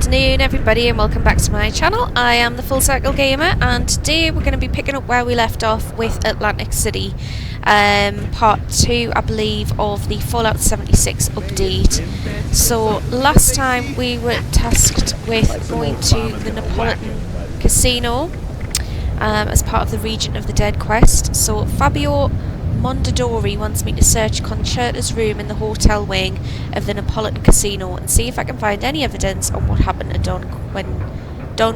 afternoon everybody and welcome back to my channel. I am the Full Circle Gamer and today we're going to be picking up where we left off with Atlantic City. Part 2 I believe of the Fallout 76 update. So last time we were tasked with going to the Neapolitan Casino as part of the Regent of the Dead quest. So Fabio Mondadori wants me to search Concerta's room in the hotel wing of the Neapolitan Casino and see if I can find any evidence on what happened to Don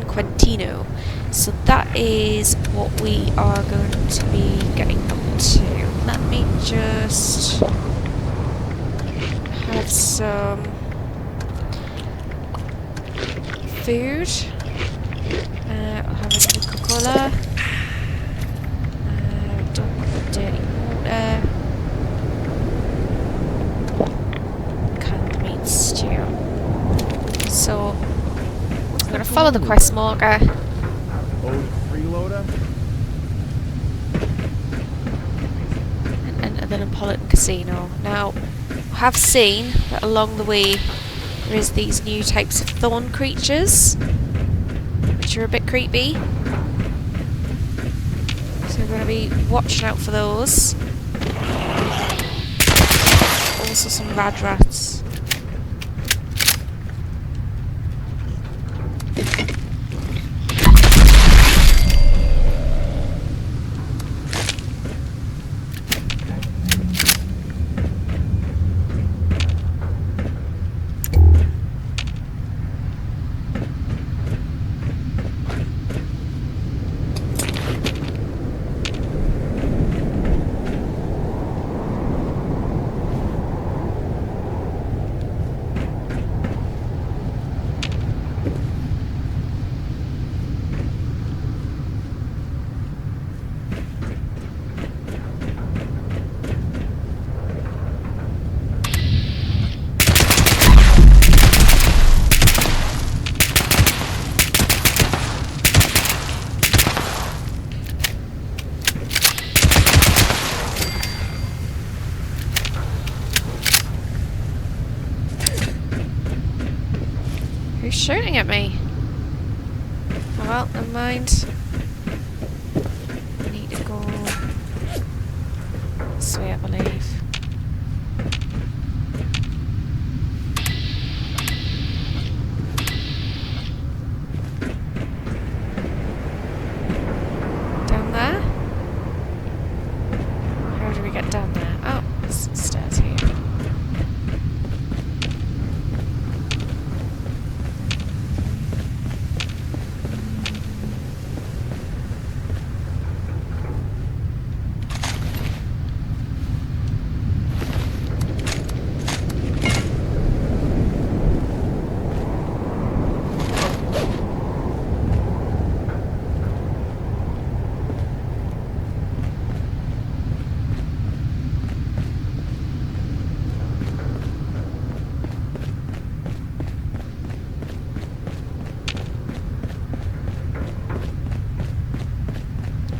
Quintino. So that is what we are going to be getting up to. Let me just have some food. I'll have a Coca-Cola. Don't want the dirty water. Canned meat stew. So I'm going to follow the quest marker. Freeloader. And enter the Neapolitan Casino. Now, I have seen that along the way there is these new types of thorn creatures, which are a bit creepy. So we're going to be watching out for those. Also some rad rats. Who's shooting at me? Oh well, never mind. I need to go this way, I believe. Down there? How do we get down there? Oh, there's stairs here.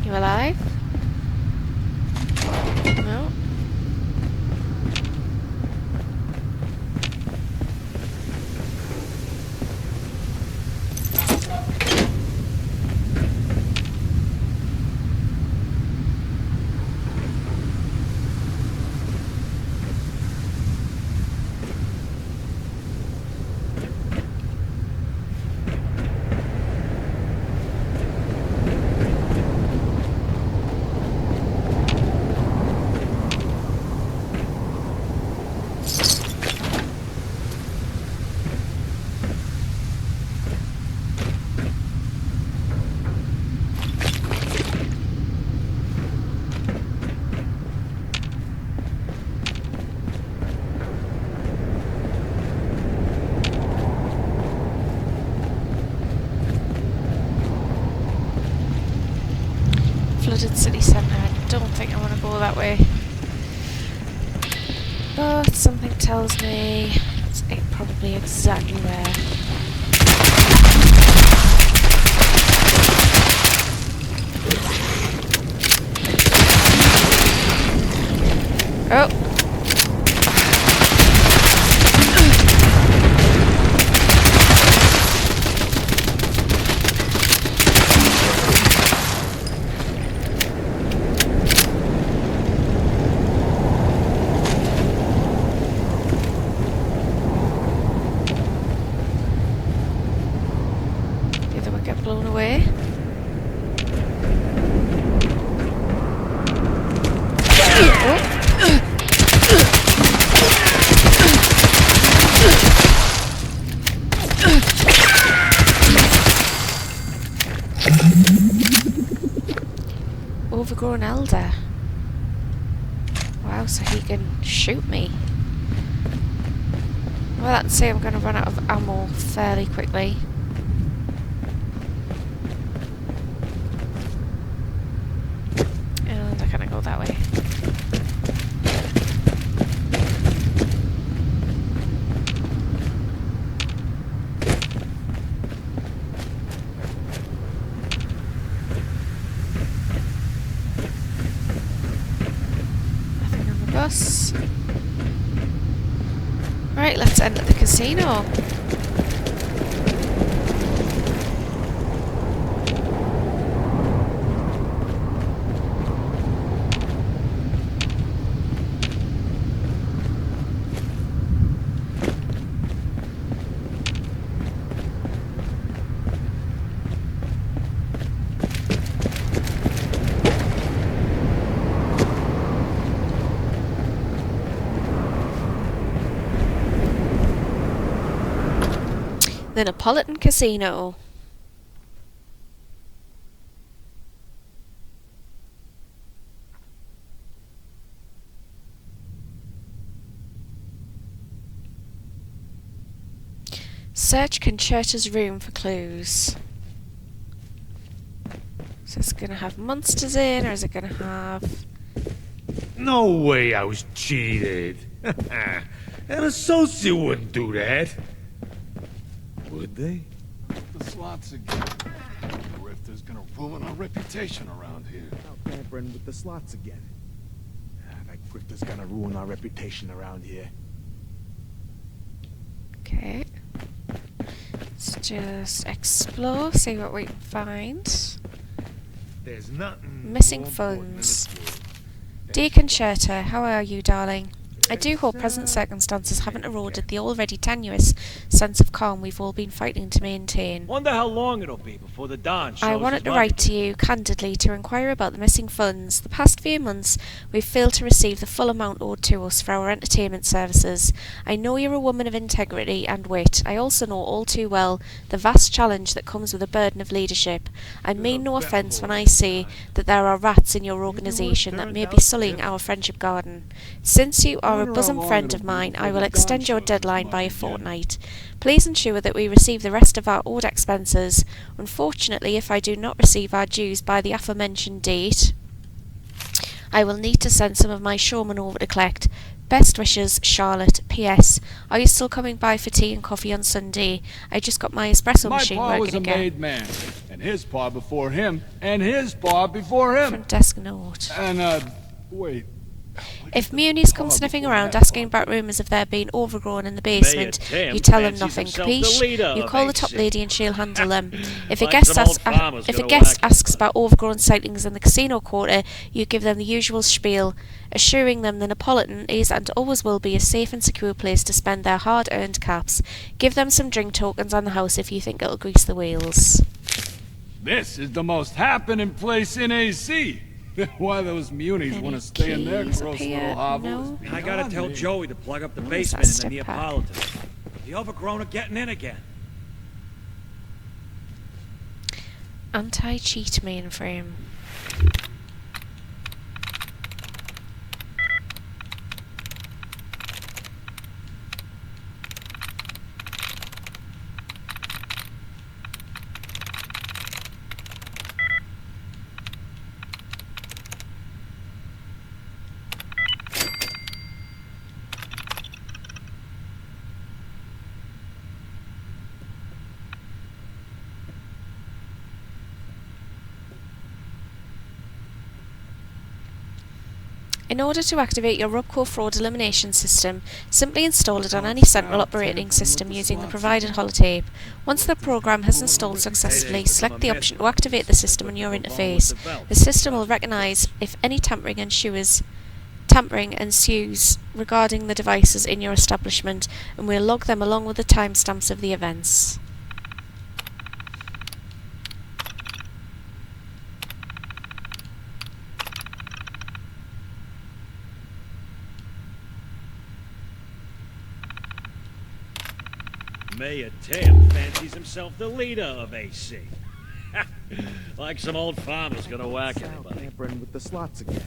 You alive? No? Flooded city centre. I don't think I want to go that way. But something tells me it's probably exactly there. Oh! overgrown elder. Wow, so he can shoot me. Well, let's see, I'm going to run out of ammo fairly quickly. And I can't go that way. Nothing on the bus. Right, let's enter the casino. The Neapolitan Casino. Search Concerta's room for clues. So it's going to have monsters in, or is it going to have... No way I was cheated. An associate wouldn't do that. Would they? The slots again. Grifter's gonna ruin our reputation around here. Out tampering with the slots again. That grifter's gonna ruin our reputation around here. Okay. Let's just explore, see what we can find. There's nothing Missing more important in funds. this world. Dear Concerta, how are you, darling? I do hope present circumstances haven't eroded the already tenuous sense of calm we've all been fighting to maintain. Wonder how long it'll be before the Don shows I his wanted to money. write to you candidly to inquire about the missing funds. The past few months, we've failed to receive the full amount owed to us for our entertainment services. I know you're a woman of integrity and wit. I also know all too well the vast challenge that comes with a burden of leadership. I mean no offence when I say that there are rats in your organisation that may be sullying our friendship garden. Since you are a bosom friend of mine, I will extend your deadline by a fortnight. Please ensure that we receive the rest of our owed expenses. Unfortunately, if I do not receive our dues by the aforementioned date, I will need to send some of my showmen over to collect. Best wishes, Charlotte. P.S. Are you still coming by for tea and coffee on Sunday? I just got my espresso My machine pa was working a again. made man, and his pa before him, and his pa before him. Front desk note. And wait. If Muni's come sniffing around asking about rumours of there being overgrown in the basement, Tim you tell him fancies nothing. himself the Capiche? leader You of call the top AC. lady and she'll handle them. If a Like guest, some old farmer's if a gonna guest whack asks about overgrown sightings in the casino quarter, you give them the usual spiel, assuring them the Neapolitan is and always will be a safe and secure place to spend their hard-earned caps. Give them some drink tokens on the house if you think it'll grease the wheels. This is the most happening place in AC. Why those munis Any want to stay in their keys up gross here? little hovel No. is I gotta beyond tell me. Joey to plug up the What is that basement in the step pack? Neapolitan. The overgrown are getting in again. Anti-cheat mainframe. In order to activate your Robco fraud elimination system, simply install it on any central operating system using the provided holotape. Once the program has installed successfully, select the option to activate the system on your interface. The system will recognize if any tampering ensues regarding the devices in your establishment, and will log them along with the timestamps of the events. Mayor Tim fancies himself the leader of AC. Like some old farmer's gonna whack Sal anybody. tampering with the slots again.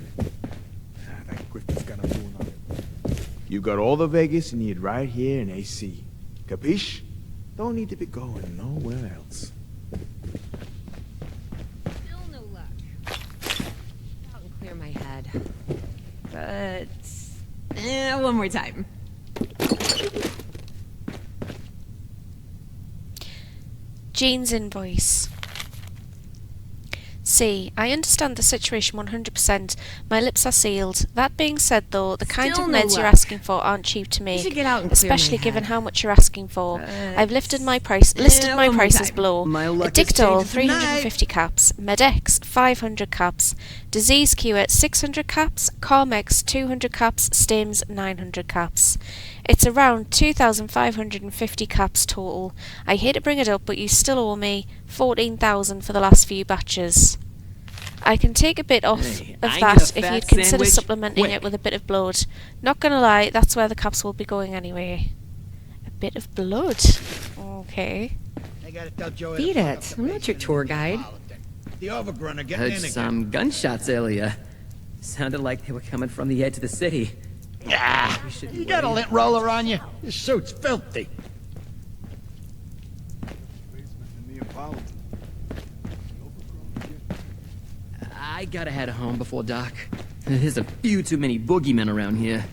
That grifter's gonna ruin our... You got all the Vegas you need right here in AC. Capiche? Don't need to be going nowhere else. Still no luck. Out and clear my head. But... one more time. Jean's invoice. C. I understand the situation 100%. My lips are sealed. That being said, though, the kind of Still no meds you're luck. asking for aren't cheap to You should make, get out and clear my especially given head. how much you're asking for. I've listed my prices one more prices time. below. My luck is Addictol, changing 350 caps. Medex, 500 caps. Disease Cure, 600 caps. Carmex, 200 caps. Stims, 900 caps. It's around 2,550 caps total. I hate to bring it up, but you still owe me 14,000 for the last few batches. I can take a bit off Hey, of I that need a if fat you'd consider sandwich, supplementing quick. it with a bit of blood. Not gonna lie, that's where the caps will be going anyway. A bit of blood. Okay. I gotta tell Joey. Beat to fuck it. up the I'm not your basement tour and guide. The overgrown are getting Heard in again. some gunshots earlier. Sounded like they were coming from the edge of the city. Ah, We should you got a lint roller on you? This suit's filthy. Basement in Neapolitan. I gotta head home before dark. There's a few too many boogeymen around here.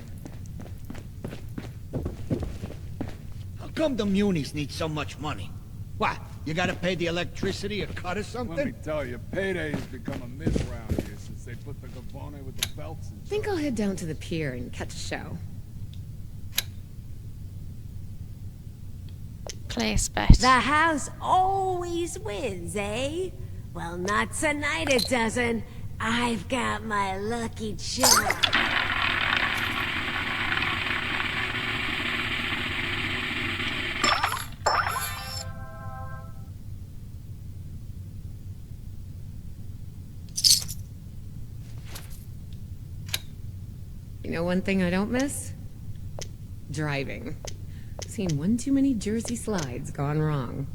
How come the munis need so much money? What? You gotta pay the electricity a cut or Let me something? tell you, payday's become a myth around here since they put the Gavone with the belts in. I think I'll head down to the pier and catch a show. Place bet. The house always wins, eh? Well, not tonight it doesn't. I've got my lucky charm. You know one thing I don't miss? Driving. Seen one too many Jersey slides gone wrong.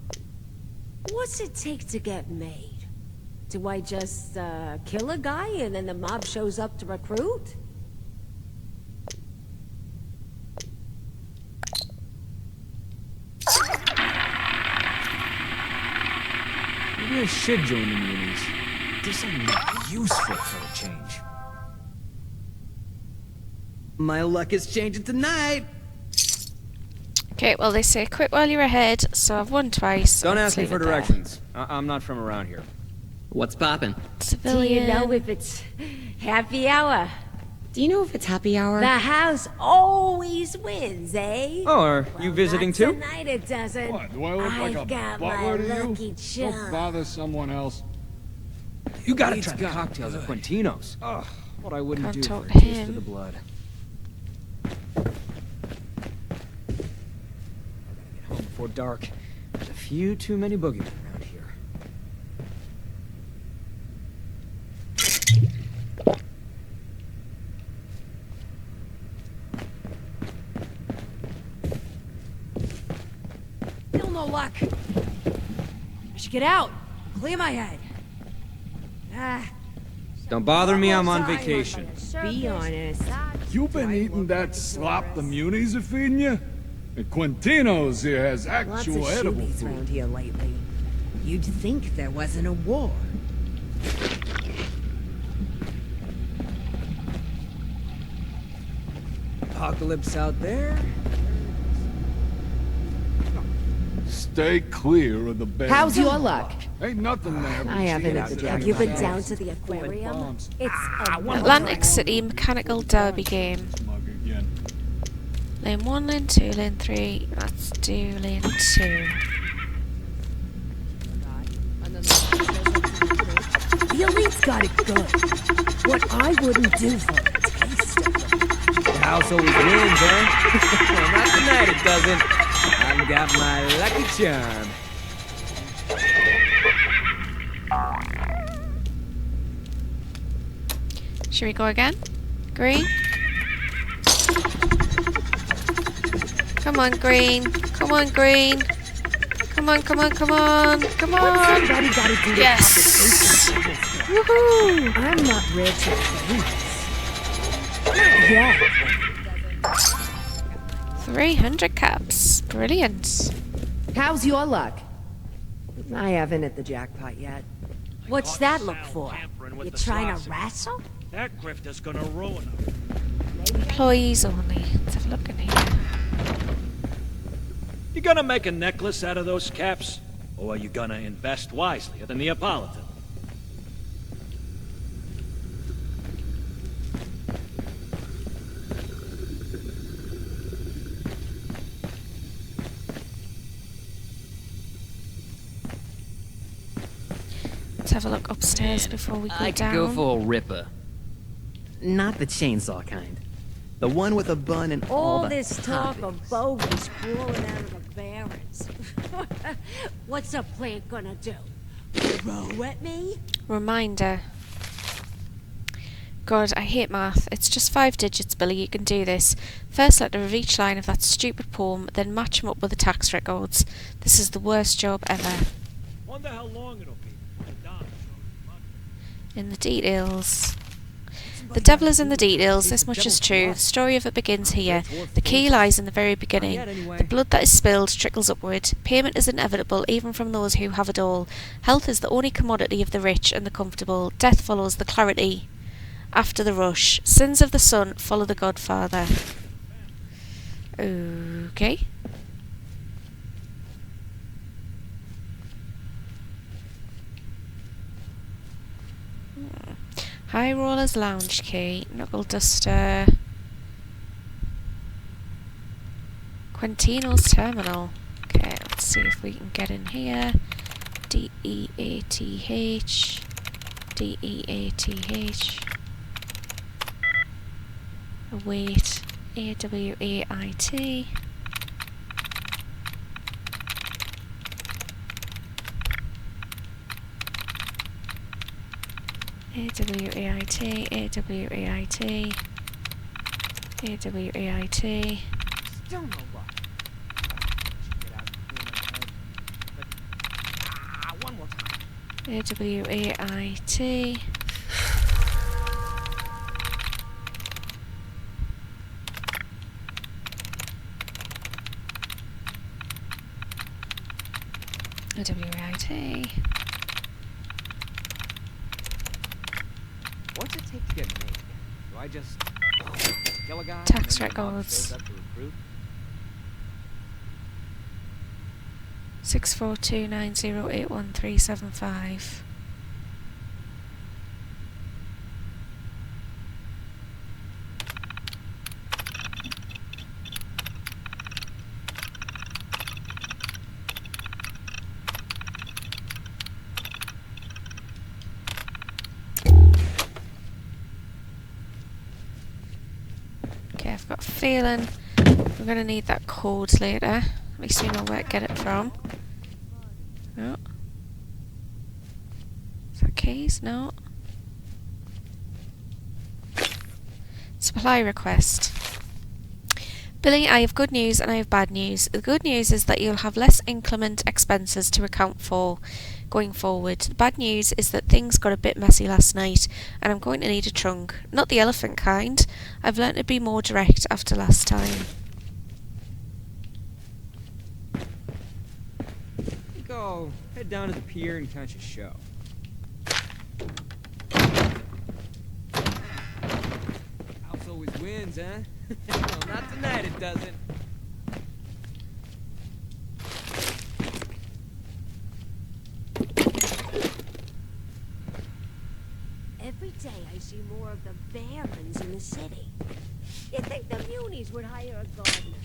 What's it take to get made? Do I just, kill a guy and then the mob shows up to recruit? Maybe I should join the munis. Do something useful for a change. My luck is changing tonight. Okay, well they say quit while you're ahead, so I've won twice. Don't Let's ask me leave for it there. directions. I'm not from around here. What's poppin'? Civilian. Do you know if it's happy hour? Do you know if it's happy hour? The house always wins, eh? Oh, are you Well, visiting not too? Tonight it doesn't. What, do I look like a I've got my butler to lucky you? charm. Don't bother someone else. You gotta It's try the got cocktails at good. Quintino's. Ugh, what I wouldn't Can't do talk for a to taste him. of the blood. I gotta get home before dark. There's a few too many boogeymen around here. Still no luck. I should get out. Clear my head. Ah. Don't bother me, I'm on vacation. Be honest. You been eating that slop the munis are feeding you? And Quintino's here has Lots of actual edible shoobies food. around here lately. You'd think there wasn't a war. Apocalypse out there. Stay clear of the bear. How's your luck? Ain't nothing there. but I haven't cheese at the and Jack Have you been sauce. down to the aquarium? bombs. It's a Atlantic City Mechanical Derby game. Smug again. Lane 1, lane 2, lane 3. Let's do lane 2. The elite's got it good. What I wouldn't do for a taste of it. The house always wins, huh? Well, not tonight, it doesn't. I've got my lucky charm. Should we go again? Green? Come on, green. Come on, green. Come Come on, come on, come on, come on! Somebody gotta do the Yes! compensation. Woohoo! I'm not rich or famous. Yeah. 300 caps. Brilliant. How's your luck? I haven't hit the jackpot yet. What's that look for? Tampering with You the trying to slots. wrestle? That grifter's gonna ruin him. Employees only. Let's have a look in here. You gonna make a necklace out of those caps? Or are you gonna invest wisely at the Neapolitan? Let's have a look upstairs before we go I could down. go for a ripper. Not the chainsaw kind. The one with a bun and all All the this talk toppings. of bogies crawling out of the barrens. What's a plant gonna do? Throw at me? Reminder. God, I hate math. It's just 5 digits, Billy. You can do this. First letter of each line of that stupid poem, then match them up with the tax records. This is the worst job ever. Wonder how long it'll be before Don shows up. In the details. The devil is in the details, this much is true. The story of it begins here. The key lies in the very beginning. The blood that is spilled trickles upward. Payment is inevitable, even from those who have it all. Health is the only commodity of the rich and the comfortable. Death follows the clarity after the rush. Sins of the son follow the Godfather. Okay. High Rollers Lounge key, Knuckle Duster, Quentino's Terminal. Okay, let's see if we can get in here. D-E-A-T-H, D-E-A-T-H, await, A-W-A-I-T. A-W-A-I-T, A-W-A-I-T, A-W-A-I-T. Still no luck. Get out and one more time. A-W-A-I-T. A-W-A-I-T. What's it take to get made? Do I just kill a guy? Tax and then the mob records. shows up to recruit? 642908135. Okay, I've got a feeling we're going to need that code later. At least we know where to get it from. Oh. Is that keys? No. Supply request. Billy, I have good news and I have bad news. The good news is that you'll have less inclement expenses to account for going forward. The bad news is that things got a bit messy last night and I'm going to need a trunk. Not the elephant kind. I've learnt to be more direct after last time. Go head down to the pier and catch a show. House always wins, huh? Well, not tonight, it doesn't. Every day I see more of the barons in the city. You'd think the munis would hire a gardener.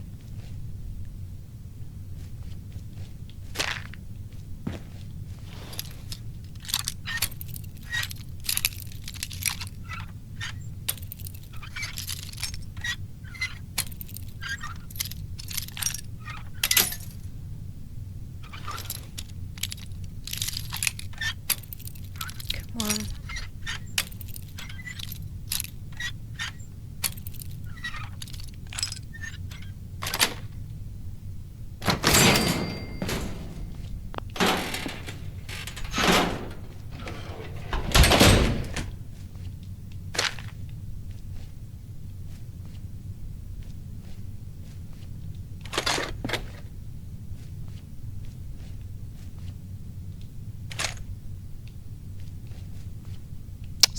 Come on.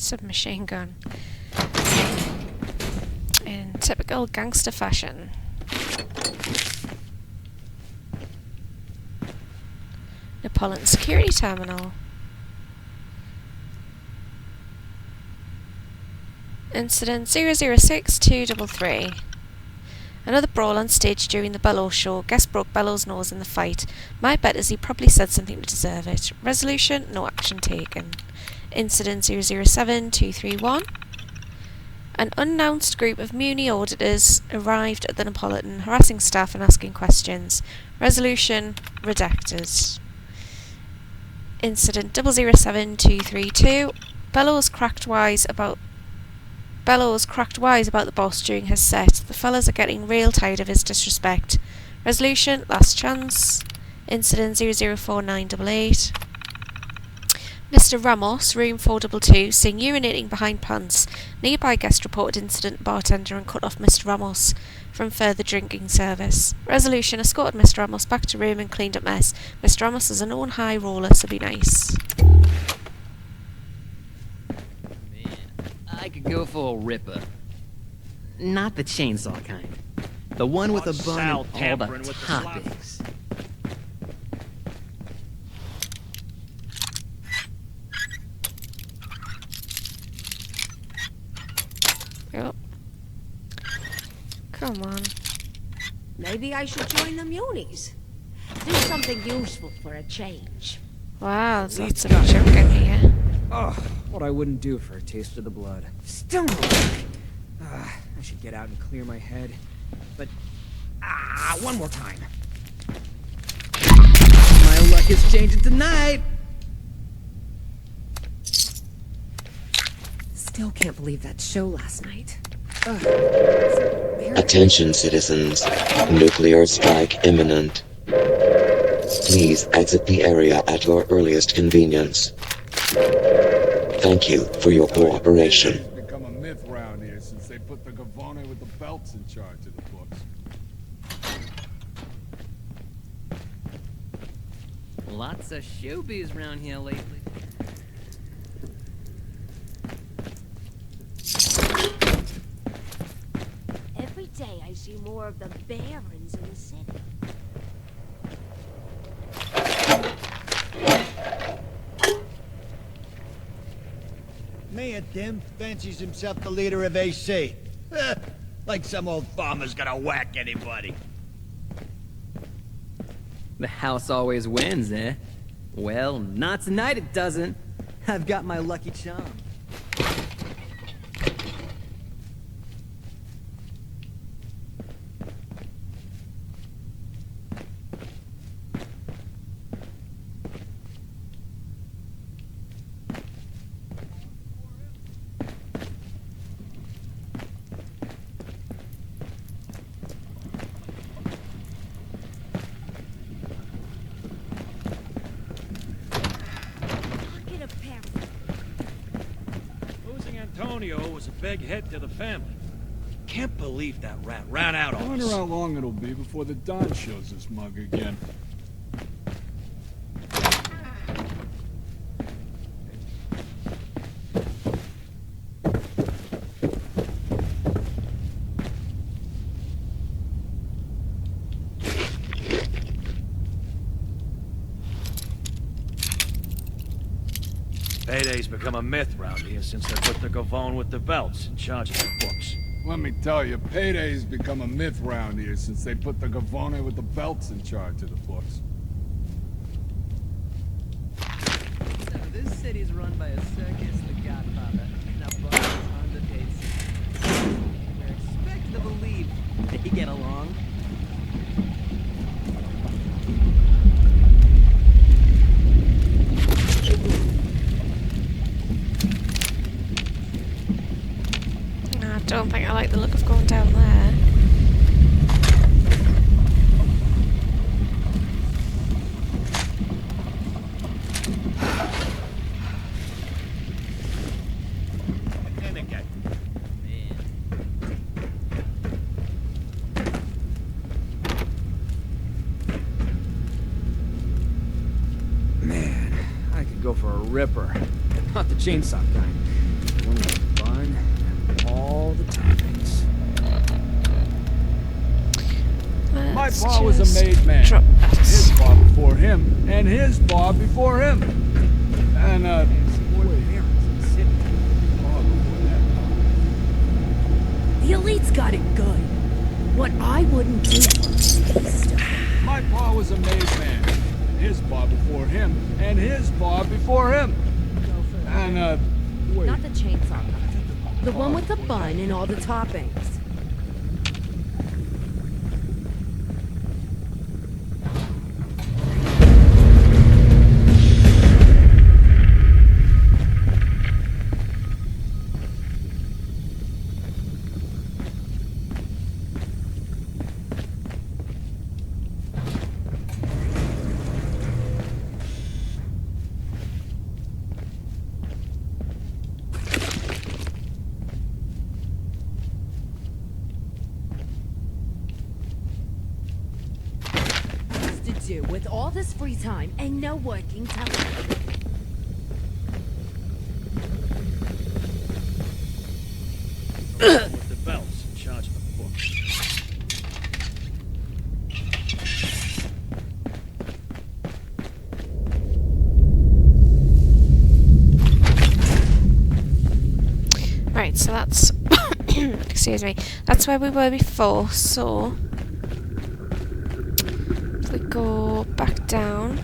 submachine gun. In typical gangster fashion. Neapolitan security terminal. Incident 006233. Another brawl on stage during the Bellows show. Guest broke Bellows' nose in the fight. My bet is he probably said something to deserve it. Resolution, no action taken. Incident 007231. An unannounced group of Muni auditors arrived at the Neapolitan, harassing staff and asking questions. Resolution, redacted. Incident 007232. Bellows cracked wise about the boss during his set. The fellas are getting real tired of his disrespect. Resolution, last chance. Incident 004988. Mr. Ramos, room 422, seen urinating behind pants. Nearby guest reported incident bartender and cut off Mr. Ramos from further drinking service. Resolution, escorted Mr. Ramos back to room and cleaned up mess. Mr. Ramos is a known high roller, so be nice. I could go for a ripper. Not the chainsaw kind. The one with a bun and all the toppings. Yep. Come on. Maybe I should join the Munis. Do something useful for a change. Wow, there's lots of junk in here. Oh, what I wouldn't do for a taste of the blood. Still no luck. I should get out and clear my head. But, one more time. My luck is changing tonight! Still can't believe that show last night. Attention citizens, nuclear strike imminent. Please exit the area at your earliest convenience. Thank you for your cooperation. It's become a myth round here since they put the Gavone with the belts in charge of the books. Lots of showbiz around here lately. Every day I see more of the barons in the city. Mayor Dim fancies himself the leader of AC. Like some old farmer's gonna whack anybody. The house always wins, eh? Well, not tonight it doesn't. I've got my lucky charm. Losing Antonio was a big hit to the family. Can't believe that rat ran out I on wonder us. how long it'll be before the Don shows his mug again. Payday's become a myth round here since they put the Gavone with the belts in charge of the books. Let me tell you, Payday's become a myth round here since they put the Gavone with the belts in charge of the books. So this city's run by a circus, the Godfather, and a bar is underpaid. They're expected to believe they get along. I don't think I like the look of going down there. And again. Man, I could go for a ripper. Not the chainsaw kind. toppings. My Let's pa was a just made man. drop that. His pa before him, and his pa before him. And, The elite's got it good. What I wouldn't do for taste. my pa was a made man. His pa before him, and his pa before him. And, wait. Not the chainsaw kind. The one with the bun and all the toppings. With all this free time and no working television. With the belts in charge of the books. Right, so that's excuse me. That's where we were before, so if we go back down.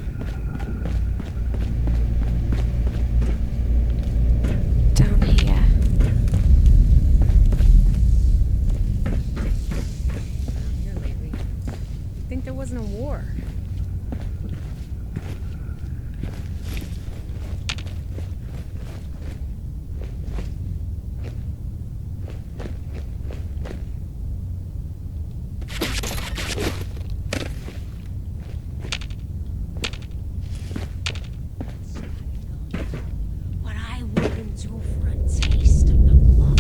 Down here. Here lately. Think there wasn't a war. What I wouldn't do for a taste of the blood.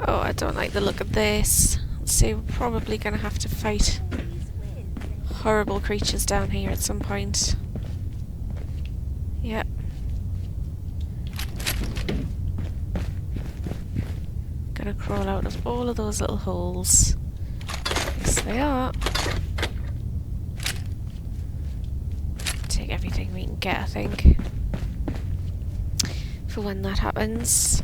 Oh, I don't like the look of this. Let's see, we're probably gonna have to fight horrible creatures down here at some point. Yep. Gonna crawl out of all of those little holes. Yes, they are. Take everything we can get, I think. For when that happens.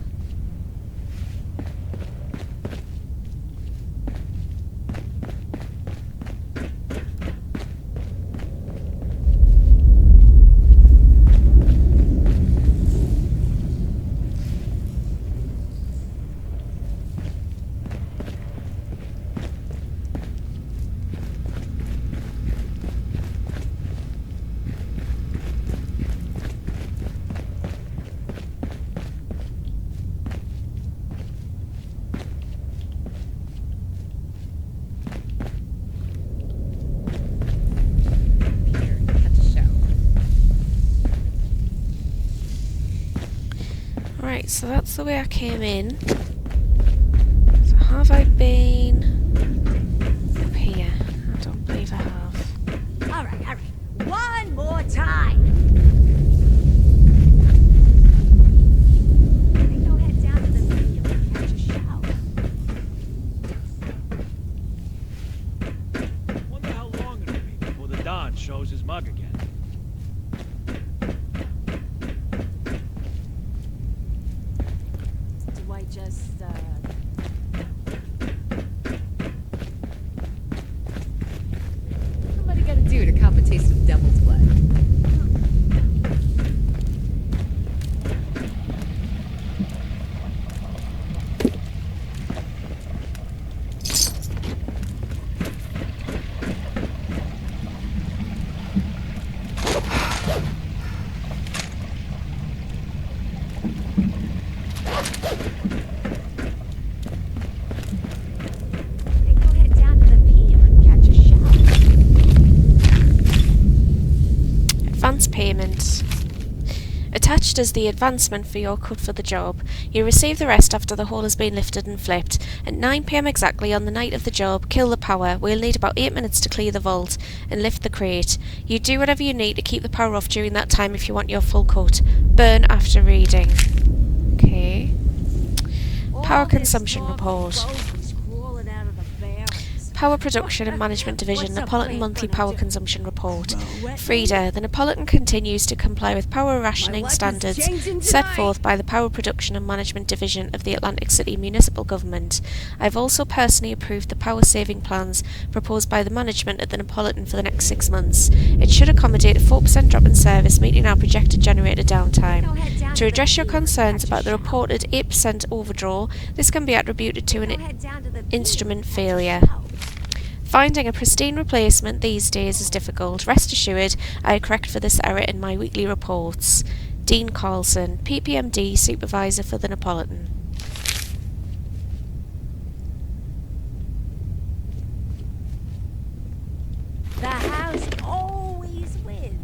Right, so that's the way I came in. So have I been up here? I don't believe I have. Alright. One more time. Then go head down to the field and catch a shower. Wonder how long it'll be before the Don shows his mug again. Do I just, Somebody gotta do to cop a taste of devil's blood. then go head down to the pier and catch a shower. Attached is the advancement for your cut for the job. You receive the rest after the haul has been lifted and flipped. At 9 PM exactly on the night of the job, kill the power. We'll need about 8 minutes to clear the vault and lift the crate. You do whatever you need to keep the power off during that time if you want your full cut. Burn after reading. Okay. Power consumption report. Power Production and Management Division, Napolitan Monthly Power Consumption Report. Frida, the Napolitan continues to comply with power rationing standards set forth by the Power Production and Management Division of the Atlantic City Municipal Government. I have also personally approved the power saving plans proposed by the management at the Napolitan for the next 6 months. It should accommodate a 4% drop in service, meeting our projected generator downtime. To address your concerns about the reported 8% overdraw, this can be attributed to an instrument failure. Finding a pristine replacement these days is difficult. Rest assured, I correct for this error in my weekly reports. Dean Carlson, PPMD Supervisor for the Napolitan. The house always wins.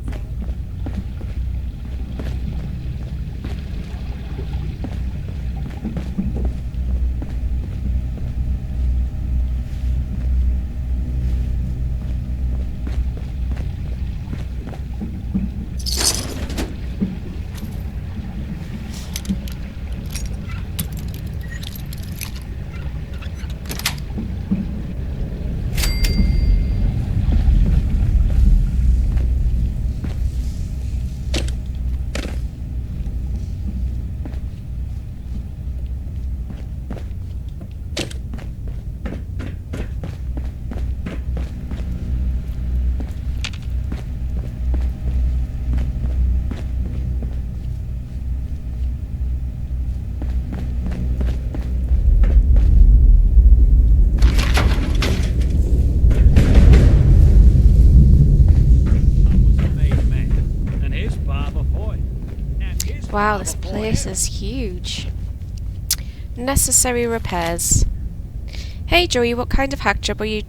Wow, this place is huge. Necessary repairs. Hey Joey, what kind of hack job are you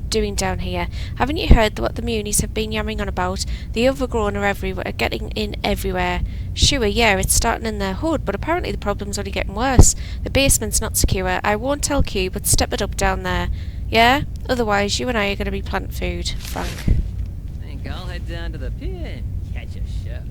doing down here? Haven't you heard what the Muni's have been yammering on about? The overgrown are everywhere, getting in everywhere. Sure, yeah, it's starting in their hood, but apparently the problem's only getting worse. The basement's not secure. I won't tell Q, but step it up down there. Yeah? Otherwise, you and I are going to be plant food. Frank. Think I'll head down to the pier and catch a show.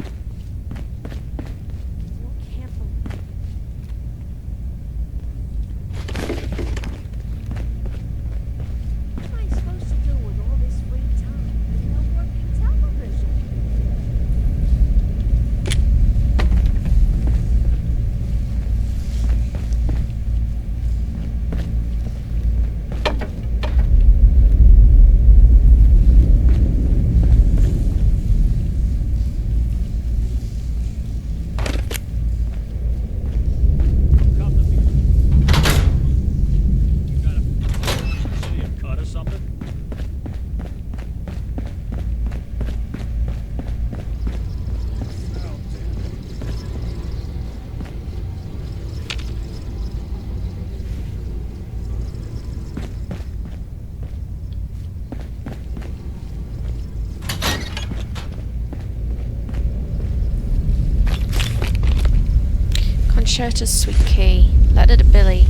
Concerta's sweet key. Letter to Billy.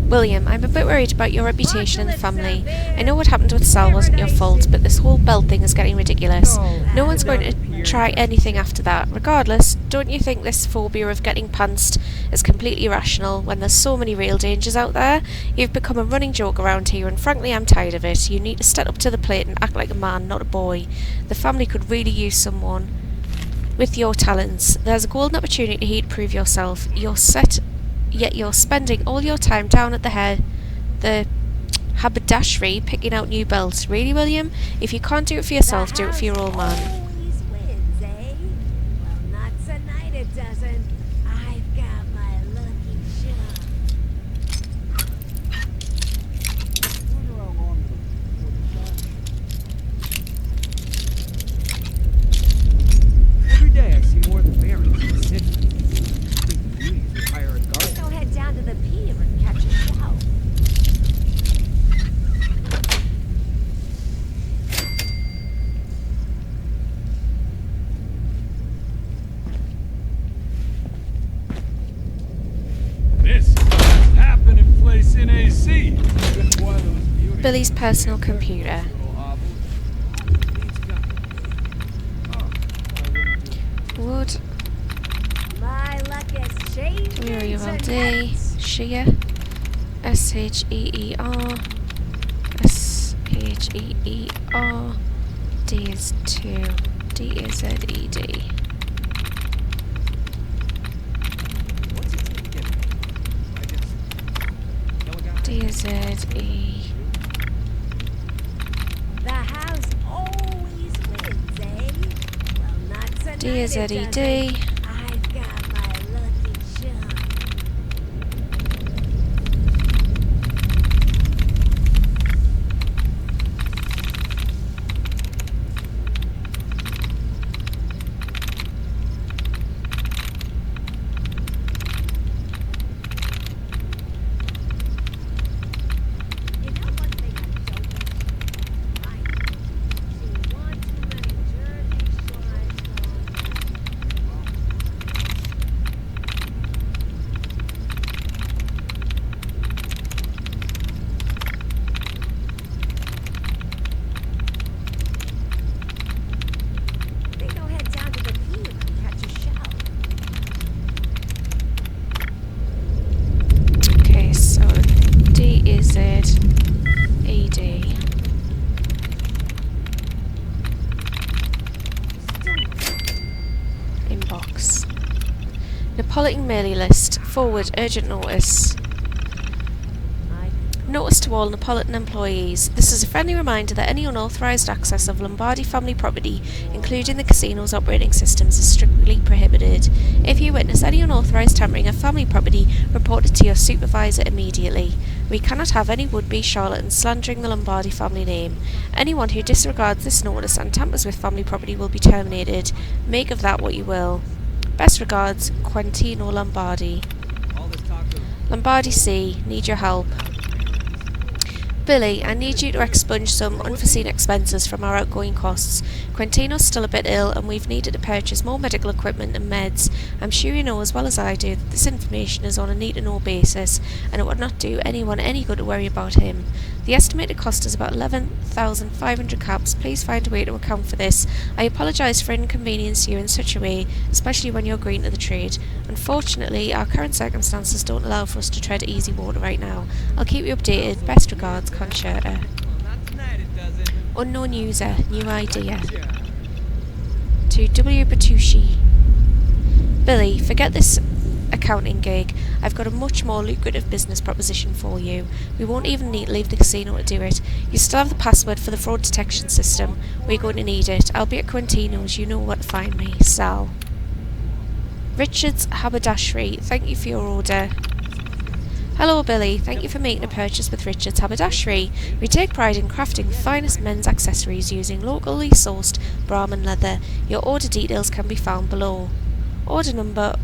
William, I'm a bit worried about your reputation in the family. I know what happened with Sal wasn't your fault, but this whole belt thing is getting ridiculous. No one's going to try anything after that. Regardless, don't you think this phobia of getting pantsed is completely irrational when there's so many real dangers out there? You've become a running joke around here, and frankly I'm tired of it. You need to step up to the plate and act like a man, not a boy. The family could really use someone with your talents. There's a golden opportunity here to prove yourself. You're set, yet you're spending all your time down at the haberdashery picking out new belts. Really, William? If you can't do it for yourself, do it for your old man. Always wins, eh? Well, not tonight it doesn't. I've got my lucky charm. Every day I see more of the Barons in the city. I think the Munis would hire a guard. Go head down to the pier and catch a show. Billy's personal computer. Wood. My luck has changed WRULD. tonight. Shear. SHEER. SHEER. D is 2. D is ZED. D is ZE. The house always wins, eh? Well, not tonight. D is it ZED. doesn't. I've got my lucky charm. You know one thing I don't know? Right. Seen one too many Jersey slides gone. Think I'll head down to the pier and catch a shower. Okay, so D is ZED. Inbox. Napolitan mailing list. Forward urgent notice. Notice to all Napolitan employees. This is a friendly reminder that any unauthorised access of Lombardi family property, including the casino's operating systems, is strictly prohibited. If you witness any unauthorised tampering of family property, report it to your supervisor immediately. We cannot have any would-be charlatans slandering the Lombardi family name. Anyone who disregards this notice and tampers with family property will be terminated. Make of that what you will. Best regards, Quintino Lombardi. Lombardi C, need your help. Billy, I need you to expunge some unforeseen expenses from our outgoing costs. Quintino's still a bit ill and we've needed to purchase more medical equipment and meds. I'm sure you know as well as I do that this information is on a need-to-know basis and it would not do anyone any good to worry about him. The estimated cost is about 11,500 caps. Please find a way to account for this. I apologise for inconveniencing you in such a way, especially when you're green to the trade. Unfortunately, our current circumstances don't allow for us to tread easy water right now. I'll keep you updated. Best regards, Concerta. Unknown user, new idea. To W. Bertucci. Billy, forget this accounting gig. I've got a much more lucrative business proposition for you. We won't even need to leave the casino to do it. You still have the password for the fraud detection system. We're going to need it. I'll be at Quintino's. You know where to find me. Sal. Richard's Haberdashery. Thank you for your order. Hello Billy, thank you for making a purchase with Richard's Haberdashery. We take pride in crafting the finest men's accessories using locally sourced Brahman leather. Your order details can be found below. Order number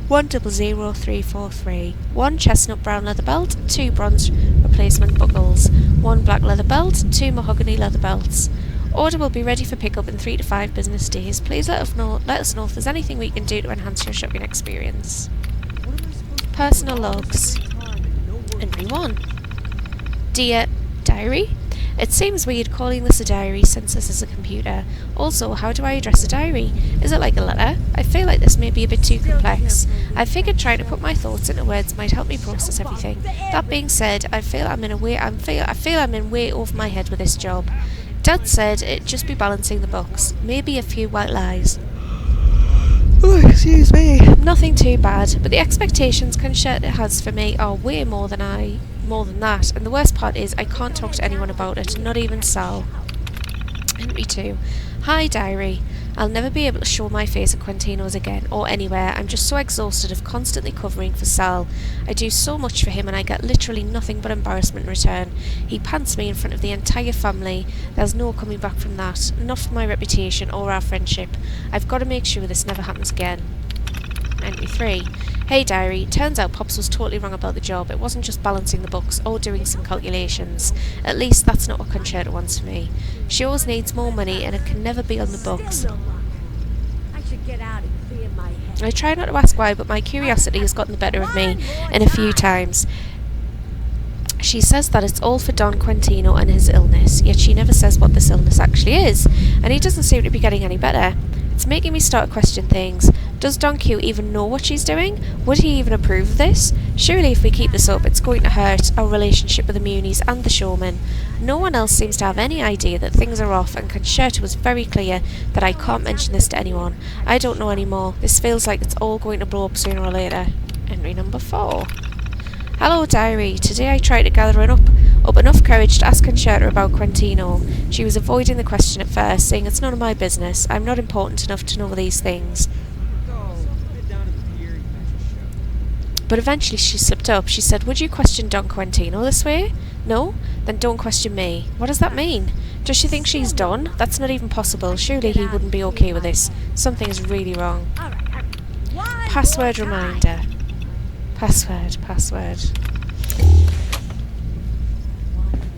100343. 1 chestnut brown leather belt, 2 bronze replacement buckles, 1 black leather belt, 2 mahogany leather belts. Order will be ready for pickup in 3 to 5 business days. Please let us know if there's anything we can do to enhance your shopping experience. Personal logs. Entry 1. Dear Diary? It seems weird calling this a diary since this is a computer. Also, how do I address a diary? Is it like a letter? I feel like this may be a bit too complex. I figured trying to put my thoughts into words might help me process everything. That being said, I feel I'm in way over my head with this job. Dad said it'd just be balancing the books. Maybe a few white lies. Oh, excuse me. Nothing too bad, but the expectations Concerta has for me are way more than that, and the worst part is I can't talk to anyone about it, not even Sal. Entry 2. Hi, Diary. I'll never be able to show my face at Quintino's again, or anywhere. I'm just so exhausted of constantly covering for Sal. I do so much for him and I get literally nothing but embarrassment in return. He pants me in front of the entire family. There's no coming back from that. Not for my reputation or our friendship. I've got to make sure this never happens again. Entry 3. Hey Diary, turns out Pops was totally wrong about the job. It wasn't just balancing the books or doing some calculations. At least that's not what Concerta wants for me. She always needs more money and it can never be on the books. I should get out and clear my head. I try not to ask why, but my curiosity has gotten the better of me in a few times. She says that it's all for Don Quintino and his illness, yet she never says what this illness actually is, and he doesn't seem to be getting any better. It's making me start to question things. Does Don Q even know what she's doing? Would he even approve of this? Surely if we keep this up, it's going to hurt our relationship with the Muni's and the showman. No one else seems to have any idea that things are off, and Concerta was very clear that I can't mention this to anyone. I don't know anymore. This feels like it's all going to blow up sooner or later. Entry number 4. Hello, diary. Today I tried to gather up enough courage to ask Concerta about Quintino. She was avoiding the question at first, saying it's none of my business. I'm not important enough to know these things. But eventually she slipped up. She said, would you question Don Quintino this way? No? Then don't question me. What does that mean? Does she think she's done? That's not even possible. Surely he wouldn't be okay with this. Something is really wrong. Password reminder. Password.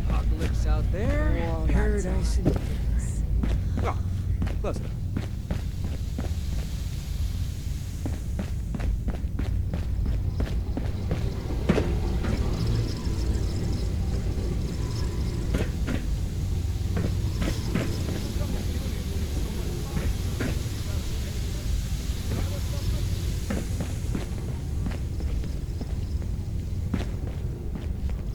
Apocalypse out there. Paradise in here. Oh, close enough.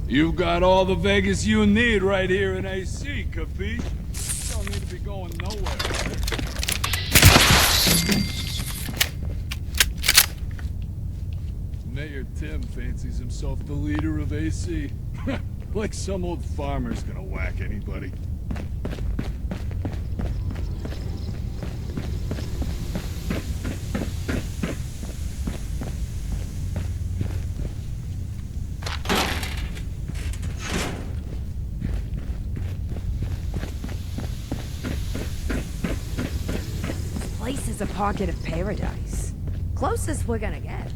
You've got all the Vegas you need right here in AC, capiche? Don't need to be going nowhere. Mayor Tim fancies himself the leader of AC. Like some old farmer's gonna whack anybody. Place is a pocket of paradise. Closest we're gonna get.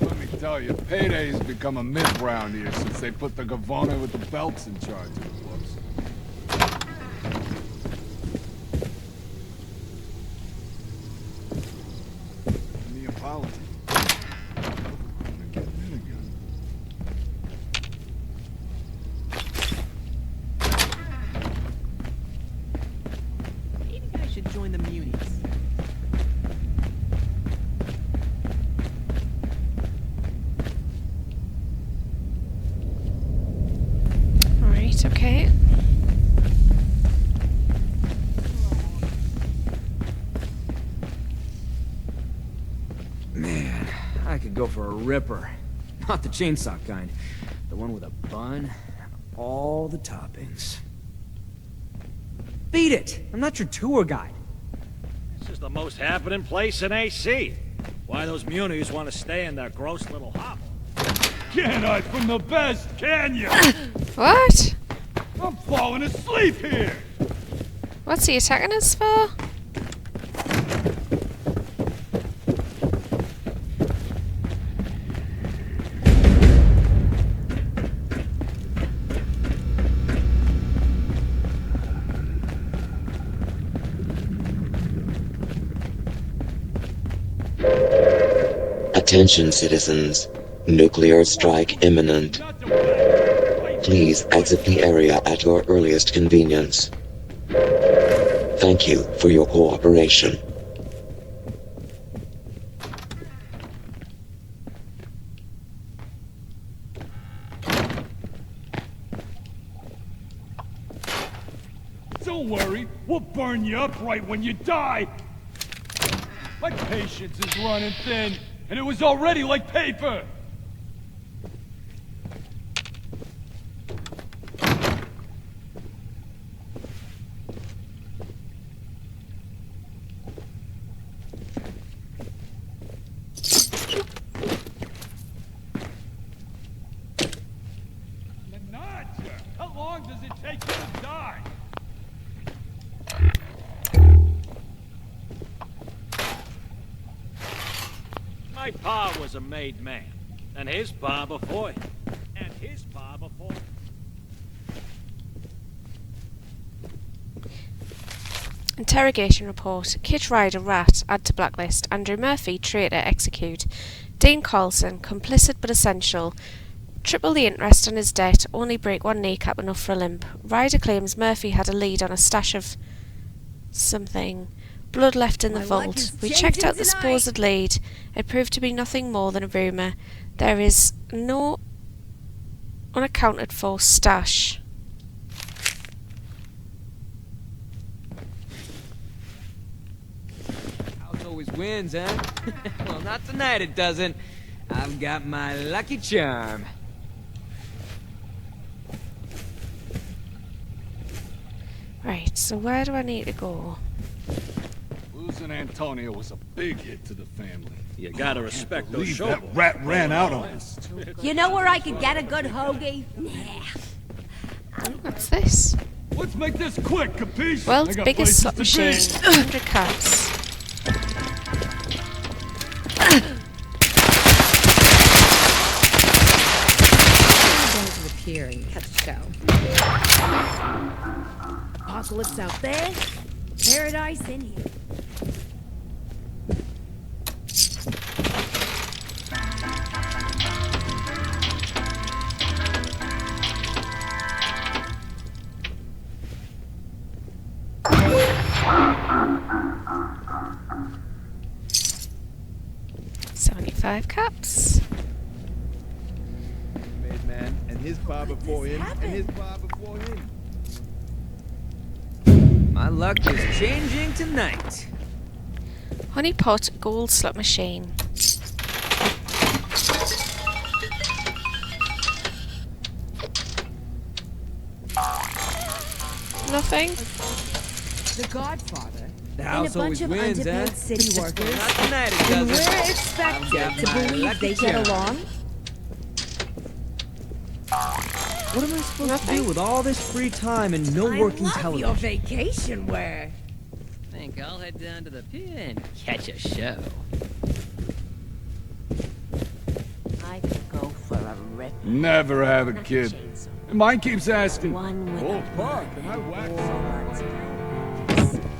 Let me tell you, payday's become a myth round here since they put the Gavone with the belts in charge of the books. Neapolitan. Get in again. Maybe I should join the Munis. Alright, okay. Man, I could go for a ripper. Not the chainsaw kind. The one with a bun and all the toppings. Beat it! I'm not your tour guide. This is the most happening place in AC. Why those Munis want to stay in their gross little hovel? Can't hide from the best, can you? What? I'm falling asleep here! What's he attacking us for? Attention citizens. Nuclear strike imminent. Please exit the area at your earliest convenience. Thank you for your cooperation. Don't worry, we'll burn you up right when you die! My patience is running thin, and it was already like paper! Menadja! How long does it take you to die? My pa was a made man, and his pa before him, and his pa before him. Interrogation report. Kit Ryder, rat, add to blacklist. Andrew Murphy, traitor, execute. Dean Carlson, complicit but essential. Triple the interest on his debt, only break one kneecap enough for a limp. Ryder claims Murphy had a lead on a stash of something. Blood left in the vault. We checked out the supposed lead. It proved to be nothing more than a rumour. There is no unaccounted for stash. House always wins, huh? Well, not tonight it doesn't. I've got my lucky charm. Right, so where do I need to go? Losing Antonio was a big hit to the family. You gotta respect those Believe that showboats. rat ran out on us. You know where I could get a good hoagie? Nah. What's this? Let's make this quick, capiche? World's I got biggest places slot to machine. be. 100 caps. Down to the pier and catch the show. Apocalypse out there, paradise in here. $75 caps. Made man, and his bar before him, and his bar before him. My luck is changing tonight. Honeypot gold slot machine. Nothing. The Godfather The and a house bunch always of wins, huh? underpaid city workers. Not tonight it And doesn't. we're I've expected got to my believe lucky they get charm. along. What am I supposed to do with all this free time and no working your television? vacation wear. Think I'll head down to the pier and catch a show. I could go for a rip. Never have a kid. Chainsaw. And mine keeps asking, One with oh, a Pa, can I wax war some? on tonight. Tonight.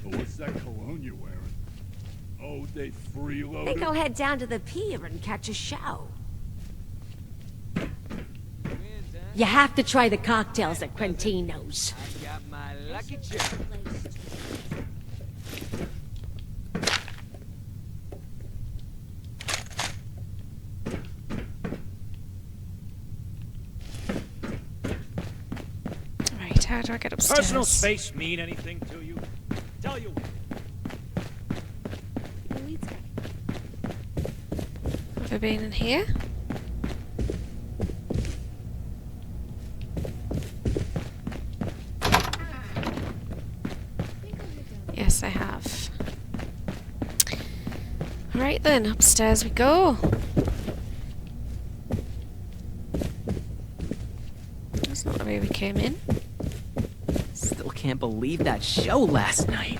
What's that cologne you're wearing? Oh, they freeloaded? Think I'll head down to the pier and catch a show. You have to try the cocktails at Quintino's. I've got my lucky charm. Right, how do I get upstairs? Personal space mean anything to you? Tell you. Have I been in here? Yes, I have. Right then, upstairs we go. That's not the way we came in. Still can't believe that show last night.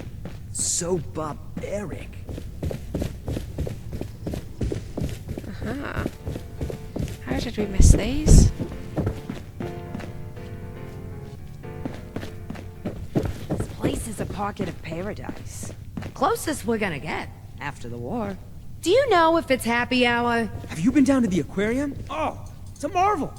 So barbaric. Uh-huh. How did we miss these? This place is a pocket of paradise. Closest we're gonna get after the war. Do you know if it's happy hour? Have you been down to the aquarium? Oh, it's a marvel.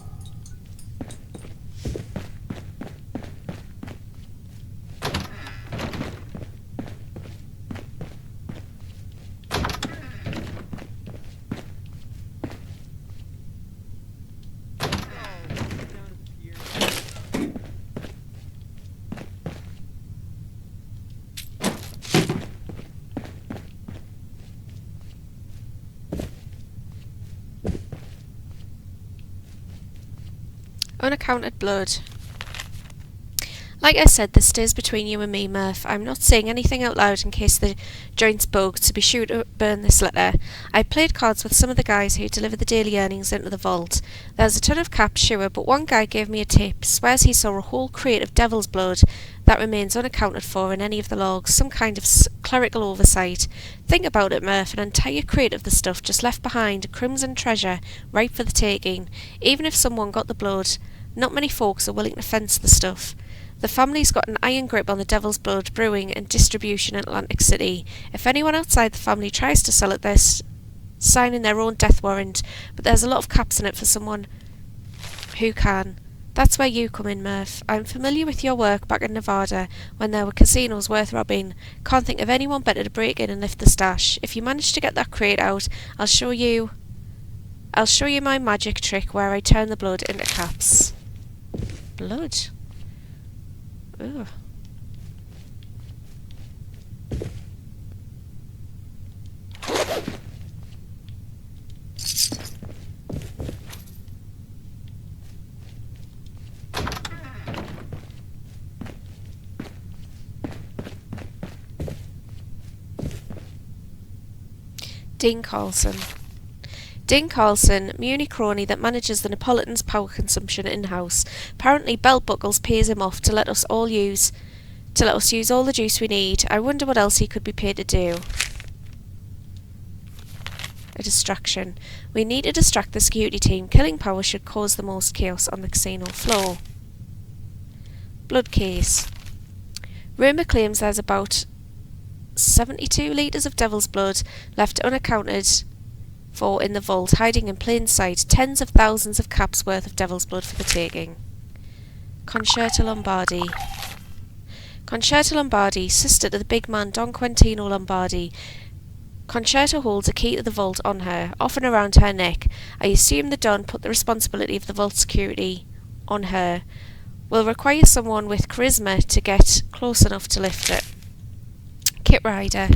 Unaccounted blood. Like I said, this stays between you and me, Murph. I'm not saying anything out loud in case the joint's bugged, so be sure to burn this letter. I played cards with some of the guys who deliver the daily earnings into the vault. There's a ton of caps, sure, but one guy gave me a tip. Swears he saw a whole crate of devil's blood that remains unaccounted for in any of the logs. Some kind of clerical oversight. Think about it, Murph. An entire crate of the stuff just left behind, a crimson treasure, ripe for the taking. Even if someone got the blood, not many folks are willing to fence the stuff. The family's got an iron grip on the Devil's Blood brewing and distribution in Atlantic City. If anyone outside the family tries to sell it, they're signing their own death warrant, but there's a lot of caps in it for someone who can. That's where you come in, Murph. I'm familiar with your work back in Nevada, when there were casinos worth robbing. Can't think of anyone better to break in and lift the stash. If you manage to get that crate out, I'll show you my magic trick where I turn the blood into caps. Blood? Ooh. Dean Carlson. Dean Carlson, Muni crony that manages the Neapolitan's power consumption in-house. Apparently Belt Buckles pays him off to let us use all the juice we need. I wonder what else he could be paid to do. A distraction. We need to distract the security team. Killing Power should cause the most chaos on the casino floor. Blood case. Rumour claims there's about 72 litres of devil's blood left unaccounted for in the vault, hiding in plain sight. Tens of thousands of caps worth of devil's blood for the taking. Concerta Lombardi. Concerta Lombardi, sister to the big man Don Quentino Lombardi. Concerta holds a key to the vault on her, often around her neck. I assume the Don put the responsibility of the vault security on her. Will require someone with charisma to get close enough to lift it. Kit Ryder.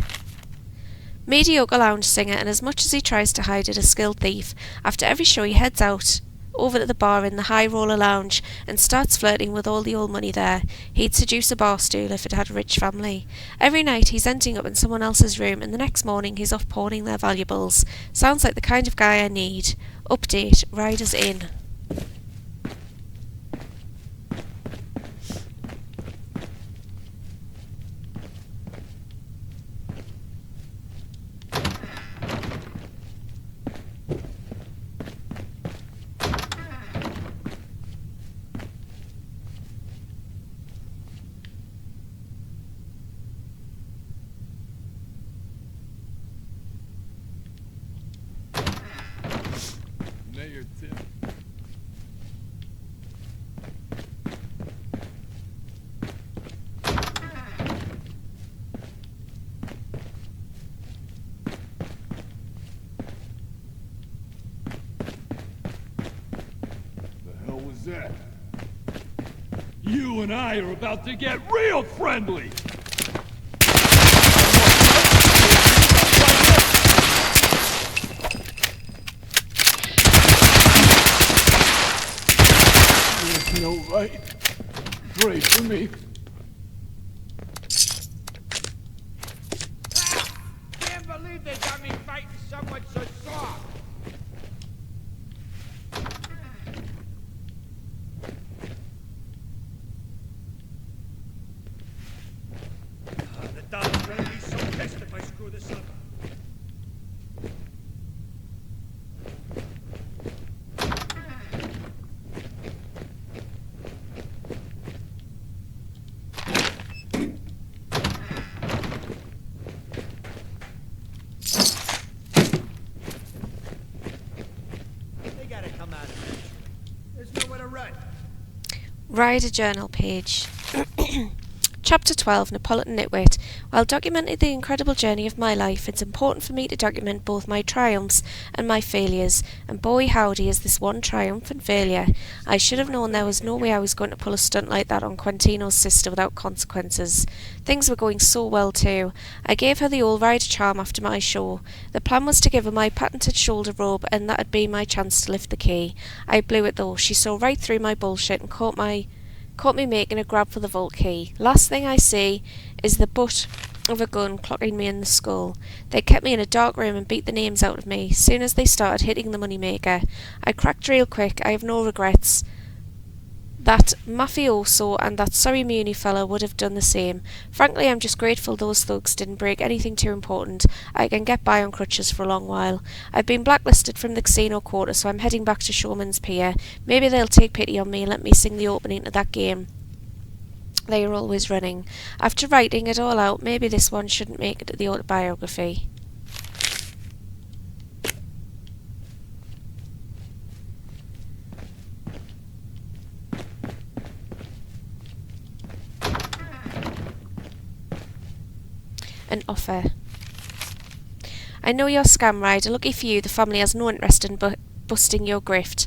Mediocre lounge singer, and as much as he tries to hide it, a skilled thief. After every show he heads out over to the bar in the High Roller Lounge and starts flirting with all the old money there. He'd seduce a bar stool if it had a rich family. Every night he's ending up in someone else's room, and the next morning he's off pawning their valuables. Sounds like the kind of guy I need. Update, Ryder's in. Mayor Tim. The hell was that? You and I are about to get real friendly! No right. Pray for me. Can't believe they got me fighting someone so soft. The Don's gonna be so pissed if I screw this up. They gotta come out eventually. There's nowhere to run. Ryder journal page. Chapter 12, Neapolitan Nitwit. While documenting the incredible journey of my life, it's important for me to document both my triumphs and my failures, and boy howdy is this one triumph and failure. I should have known there was no way I was going to pull a stunt like that on Quentino's sister without consequences. Things were going so well too. I gave her the old Ryder charm after my show. The plan was to give her my patented shoulder robe, and that'd be my chance to lift the key. I blew it though. She saw right through my bullshit and caught caught me making a grab for the vault key. Last thing I see is the butt of a gun clocking me in the skull. They kept me in a dark room and beat the names out of me. Soon as they started hitting the moneymaker, I cracked real quick. I have no regrets. That mafioso and that sorry Muni fella would have done the same. Frankly, I'm just grateful those thugs didn't break anything too important. I can get by on crutches for a long while. I've been blacklisted from the casino quarter, so I'm heading back to Showman's Pier. Maybe they'll take pity on me and let me sing the opening to that game they are always running. After writing it all out, maybe this one shouldn't make it to the autobiography. An offer. I know you're a scam rider. Lucky for you, the family has no interest in busting your grift.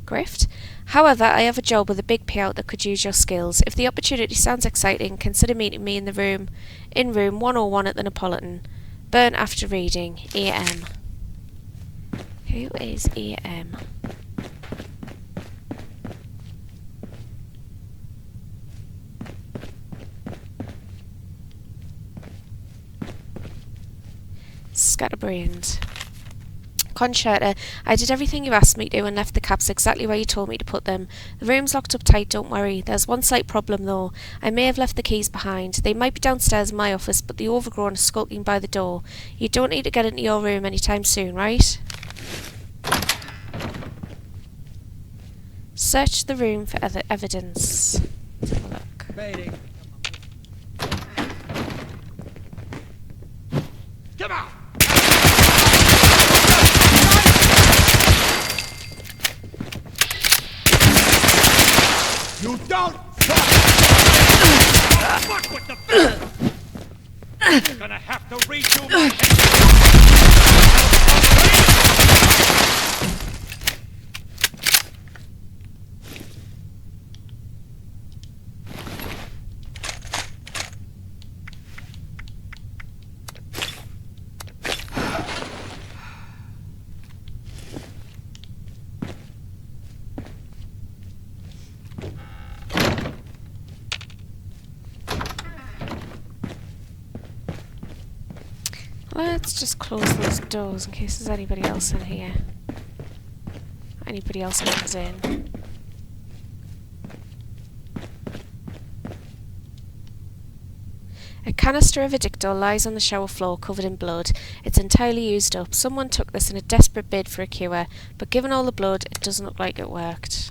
Grift? However, I have a job with a big payout that could use your skills. If the opportunity sounds exciting, consider meeting me in room 101 at the Neapolitan. Burn after reading. AM. Who is AM? Scatterbrained. Concerta, I did everything you asked me to and left the caps exactly where you told me to put them. The room's locked up tight, don't worry. There's one slight problem though. I may have left the keys behind. They might be downstairs in my office, but the overgrown is skulking by the door. You don't need to get into your room anytime soon, right? Search the room for evidence. Let's have a look. Fading. Come on! You don't Fuck with the You're gonna have to redo my Let's just close those doors in case there's anybody else in here. Anybody else comes in. A canister of Addictor lies on the shower floor covered in blood. It's entirely used up. Someone took this in a desperate bid for a cure, but given all the blood, it doesn't look like it worked.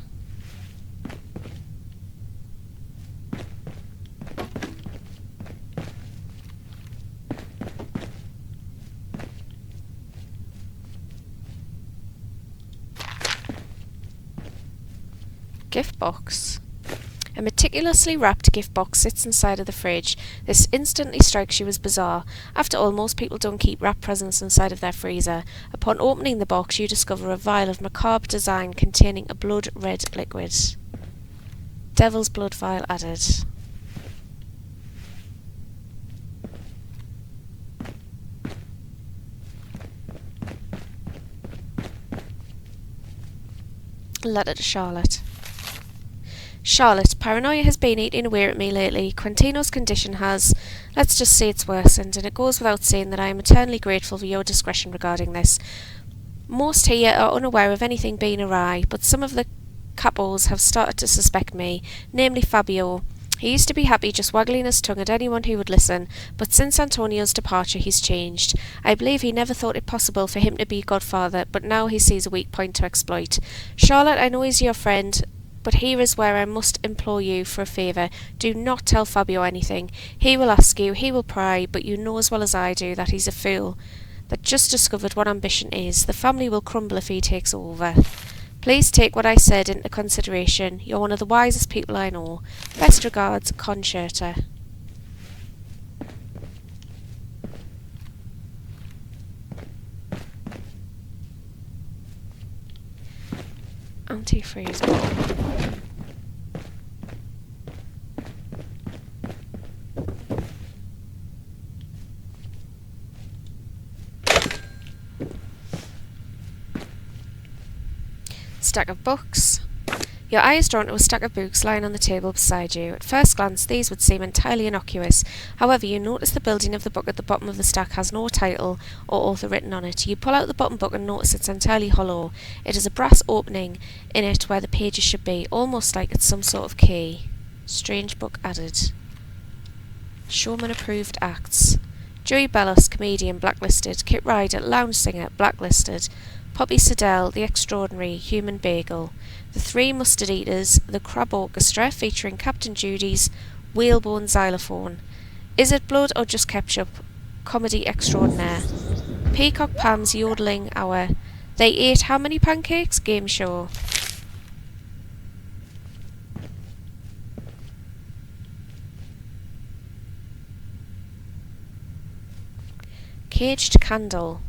Gift box. A meticulously wrapped gift box sits inside of the fridge. This instantly strikes you as bizarre. After all, most people don't keep wrapped presents inside of their freezer. Upon opening the box, you discover a vial of macabre design containing a blood-red liquid. Devil's blood vial added. Letter to Charlotte. Charlotte, paranoia has been eating away at me lately. Quintino's condition has, let's just say it's worsened, and it goes without saying that I am eternally grateful for your discretion regarding this. Most here are unaware of anything being awry, but some of the capos have started to suspect me, namely Fabio. He used to be happy just waggling his tongue at anyone who would listen, but since Antonio's departure he's changed. I believe he never thought it possible for him to be godfather, but now he sees a weak point to exploit. Charlotte, I know he's your friend, but here is where I must implore you for a favour. Do not tell Fabio anything. He will ask you, he will pry, but you know as well as I do that he's a fool, that just discovered what ambition is. The family will crumble if he takes over. Please take what I said into consideration. You're one of the wisest people I know. Best regards, Concerta. Antifreeze ball. Stack of books. Your eye is drawn to a stack of books lying on the table beside you. At first glance, these would seem entirely innocuous. However, you notice the building of the book at the bottom of the stack has no title or author written on it. You pull out the bottom book and notice it's entirely hollow. It has a brass opening in it where the pages should be, almost like it's some sort of key. Strange book added. Showman approved acts. Joey Bellos, comedian, blacklisted. Kit Ryder, lounge singer, blacklisted. Poppy Siddell, The Extraordinary, Human Bagel. The Three Mustard Eaters, The Crab Orchestra, featuring Captain Judy's whalebone xylophone. Is it blood or just ketchup? Comedy extraordinaire. Peacock Pam's yodeling hour. They ate how many pancakes? Game show. Caged candle.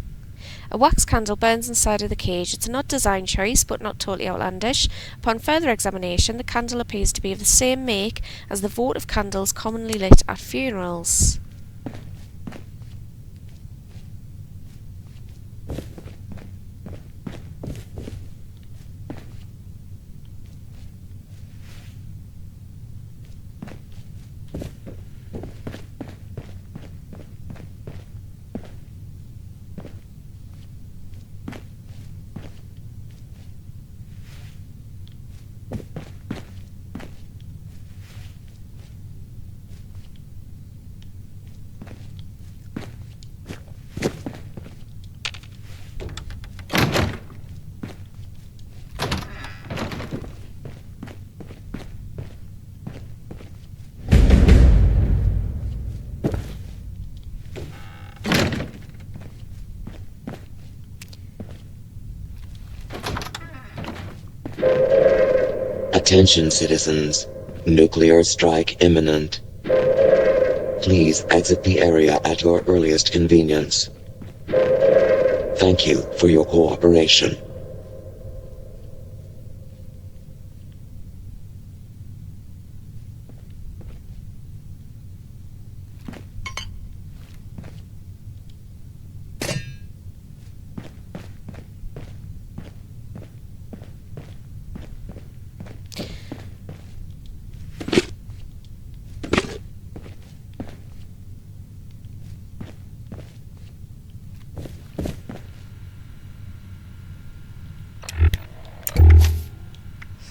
A wax candle burns inside of the cage. It's an odd design choice, but not totally outlandish. Upon further examination, the candle appears to be of the same make as the votive candles commonly lit at funerals. Attention citizens. Nuclear strike imminent. Please exit the area at your earliest convenience. Thank you for your cooperation.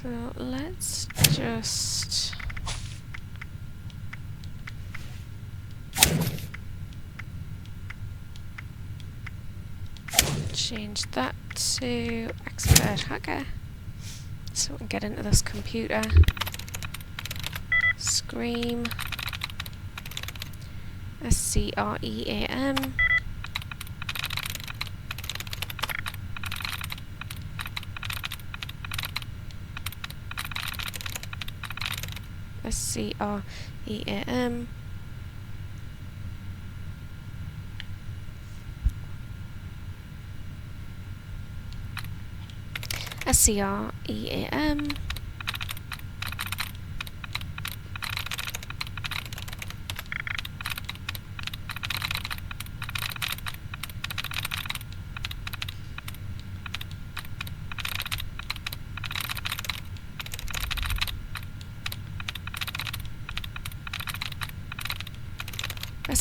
So let's just change that to Expert Hacker so we can get into this computer. Scream. SCREAM. SCREAM. SCREAM.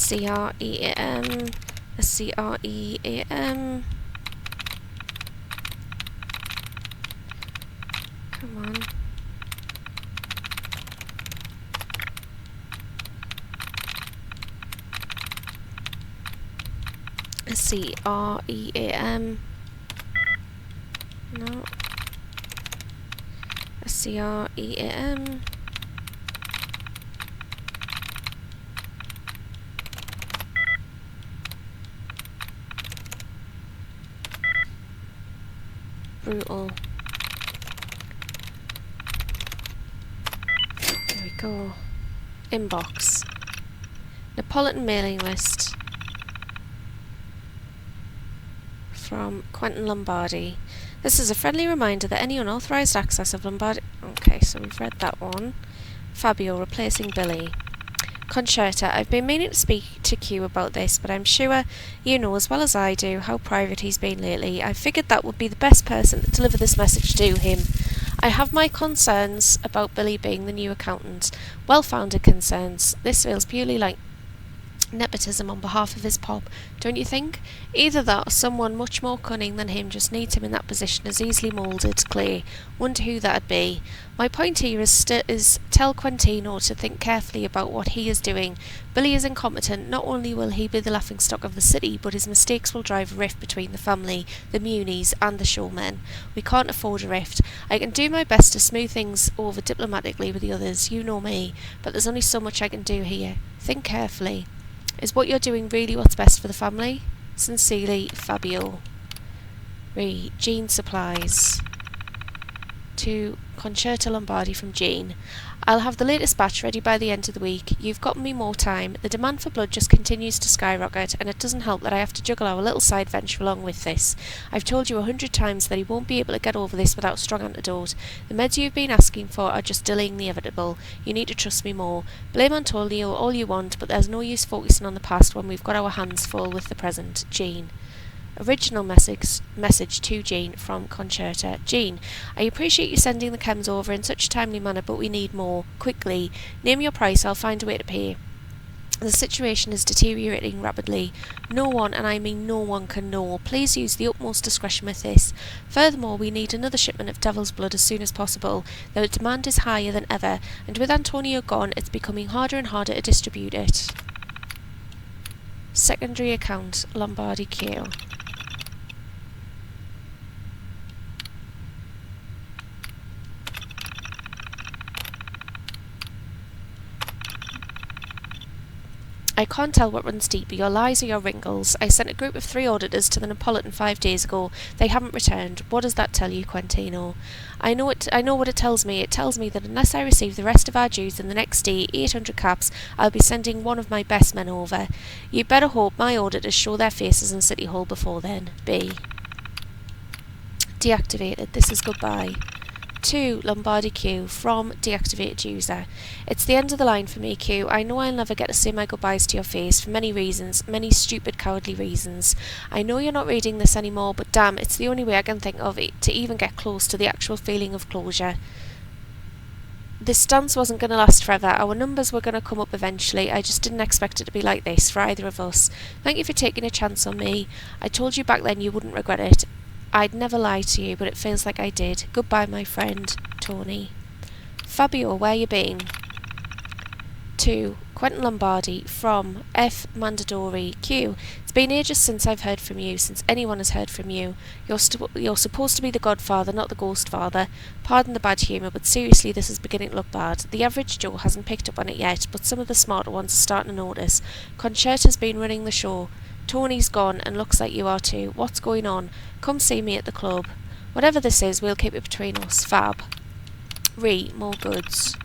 SCREAM. SCREAM. Come on. SCREAM. No. SCREAM. Brutal. There we go. Inbox. Neapolitan mailing list. From Quentin Lombardi. This is a friendly reminder that any unauthorized access of Lombardi... Okay, so we've read that one. Fabio replacing Billy. Concerta, I've been meaning to speak to Q about this, but I'm sure you know as well as I do how private he's been lately. I figured that would be the best person to deliver this message to him. I have my concerns about Billy being the new accountant. Well-founded concerns. This feels purely like nepotism on behalf of his pop, don't you think? Either that or someone much more cunning than him just needs him in that position as easily moulded clay. Wonder who that'd be. My point here is tell Quentino to think carefully about what he is doing. Billy is incompetent. Not only will he be the laughingstock of the city, but his mistakes will drive a rift between the family, the Munis, and the showmen. We can't afford a rift. I can do my best to smooth things over diplomatically with the others, you know me, but there's only so much I can do here. Think carefully. Is what you're doing really what's best for the family? Sincerely, Fabio. Jean Supplies. To Concerta Lombardi from Jean. I'll have the latest batch ready by the end of the week. You've got me more time. The demand for blood just continues to skyrocket, and it doesn't help that I have to juggle our little side venture along with this. I've told you 100 times that he won't be able to get over this without a strong antidote. The meds you've been asking for are just delaying the inevitable. You need to trust me more. Blame Antonio all you want, but there's no use focusing on the past when we've got our hands full with the present. Jean. Original message to Jean from Concerta. Jean, I appreciate you sending the chems over in such a timely manner, but we need more. Quickly. Name your price, I'll find a way to pay. The situation is deteriorating rapidly. No one, and I mean no one, can know. Please use the utmost discretion with this. Furthermore, we need another shipment of devil's blood as soon as possible. The demand is higher than ever, and with Antonio gone, it's becoming harder and harder to distribute it. Secondary account, Lombardi Q. I can't tell what runs deeper, your lies or your wrinkles. I sent a group of 3 auditors to the Neapolitan 5 days ago. They haven't returned. What does that tell you, Quentino? I know what it tells me. It tells me that unless I receive the rest of our dues in the next day, 800 caps, I'll be sending one of my best men over. You'd better hope my auditors show their faces in City Hall before then. B. Deactivated. This is goodbye. To Lombardi Q from deactivated user. It's the end of the line for me, Q. I know I'll never get to say my goodbyes to your face for many reasons, many stupid, cowardly reasons. I know you're not reading this anymore, but damn, it's the only way I can think of it to even get close to the actual feeling of closure. This dance wasn't going to last forever. Our numbers were going to come up eventually. I just didn't expect it to be like this for either of us. Thank you for taking a chance on me. I told you back then you wouldn't regret it. I'd never lie to you, but it feels like I did. Goodbye, my friend, Tony. Fabio, where you been? To Quentin Lombardi from F. Mandadori Q. It's been ages since I've heard from you, since anyone has heard from you. You're supposed to be the godfather, not the ghost father. Pardon the bad humour, but seriously, this is beginning to look bad. The average Joe hasn't picked up on it yet, but some of the smarter ones are starting to notice. Concerta's been running the show. Tony's gone, and looks like you are too. What's going on? Come see me at the club. Whatever this is, we'll keep it between us. Fab. More goods.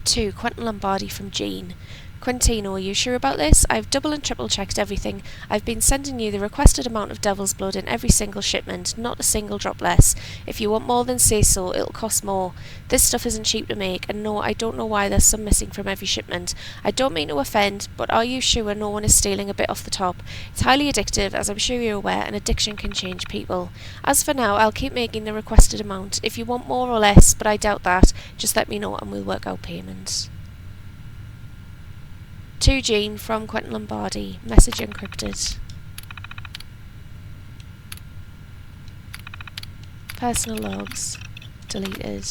To Quentin Lombardi from Jean. Quentino, are you sure about this? I've double and triple checked everything. I've been sending you the requested amount of devil's blood in every single shipment, not a single drop less. If you want more, then say so. It'll cost more. This stuff isn't cheap to make, and no, I don't know why there's some missing from every shipment. I don't mean to offend, but are you sure no one is stealing a bit off the top? It's highly addictive, as I'm sure you're aware, and addiction can change people. As for now, I'll keep making the requested amount. If you want more or less, but I doubt that, just let me know and we'll work out payments. To Jean from Quentin Lombardi. Message encrypted. Personal logs. Deleted.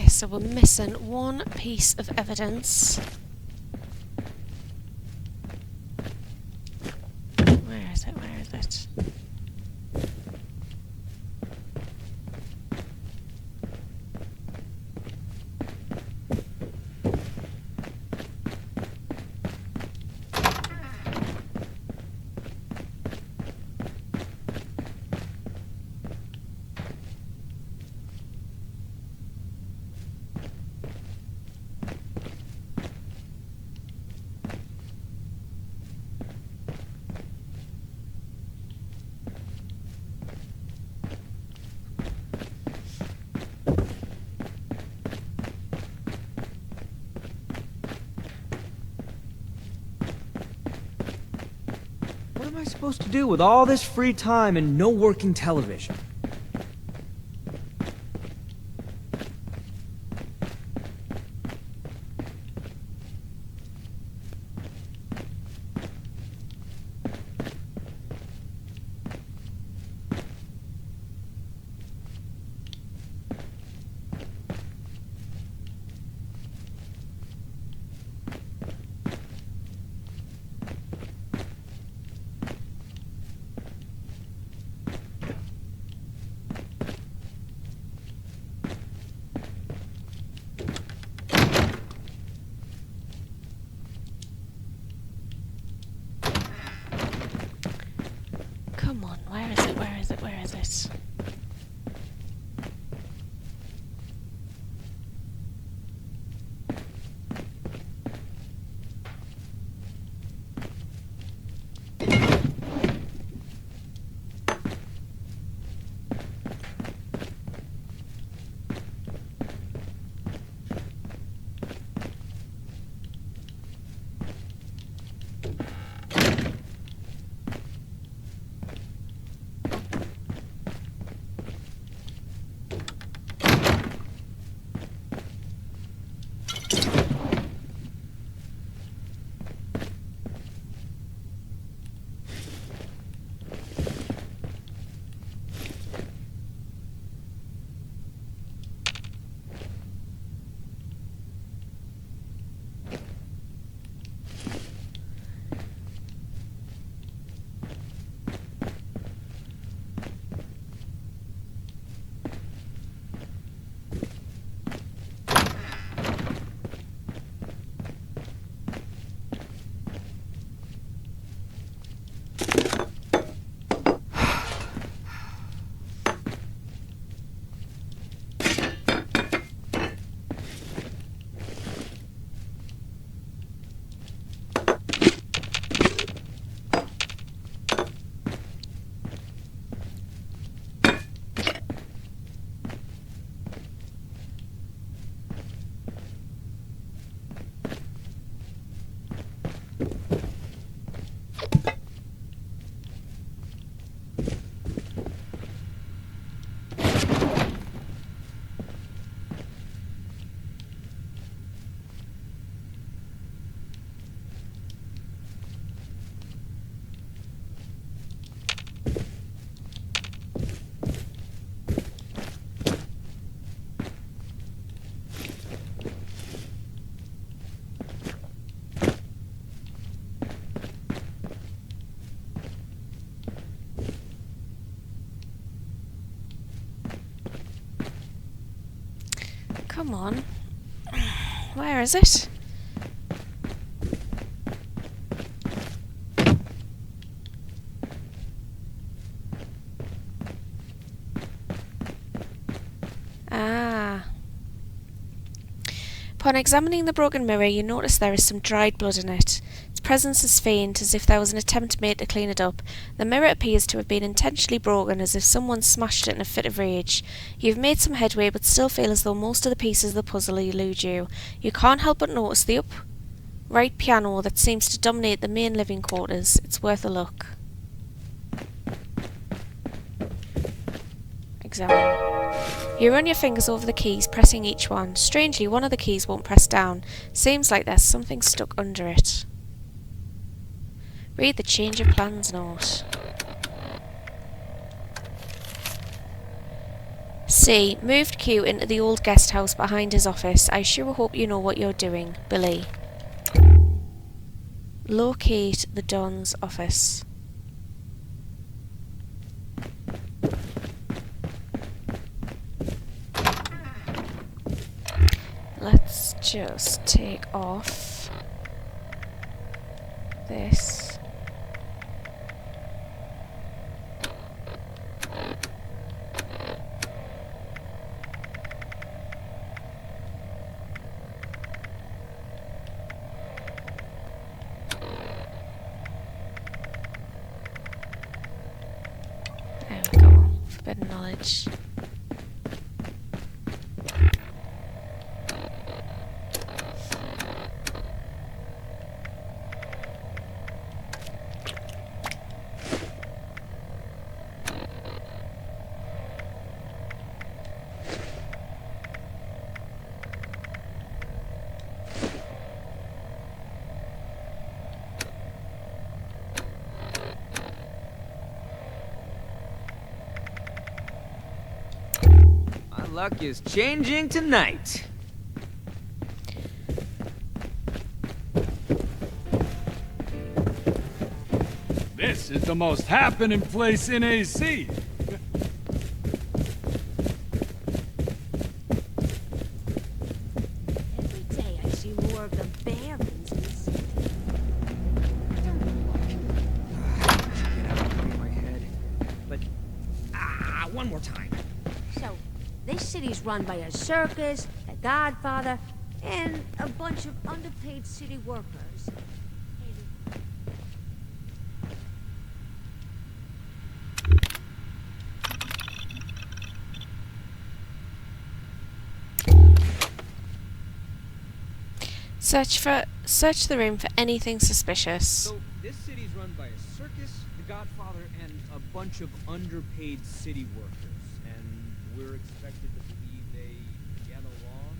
So we're missing one piece of evidence. Where is it? Where is it? am I supposed to do with all this free time and no working television? Come on, where is it? Where is it? Where is it? Come on. Where is it? Ah. Upon examining the broken mirror, you notice there is some dried blood in it. Its presence is faint, as if there was an attempt made to clean it up. The mirror appears to have been intentionally broken, as if someone smashed it in a fit of rage. You've made some headway, but still feel as though most of the pieces of the puzzle elude you. You can't help but notice the upright piano that seems to dominate the main living quarters. It's worth a look. Examine. You run your fingers over the keys, pressing each one. Strangely, one of the keys won't press down. Seems like there's something stuck under it. Read the change of plans note. C. Moved Q into the old guest house behind his office. I sure hope you know what you're doing. Billy. Locate the Don's office. Let's just take off this. There we go. Forbidden knowledge. luck is changing tonight. This is the most happening place in AC. Every day I see more of the Barons in the city. Get out and clear my head. But, one more time. So, this city's run by a circus, a godfather, and a bunch of underpaid city workers. Search the room for anything suspicious. So, this city's run by a circus, the Godfather, and a bunch of underpaid city workers. And we're expected to believe they get along?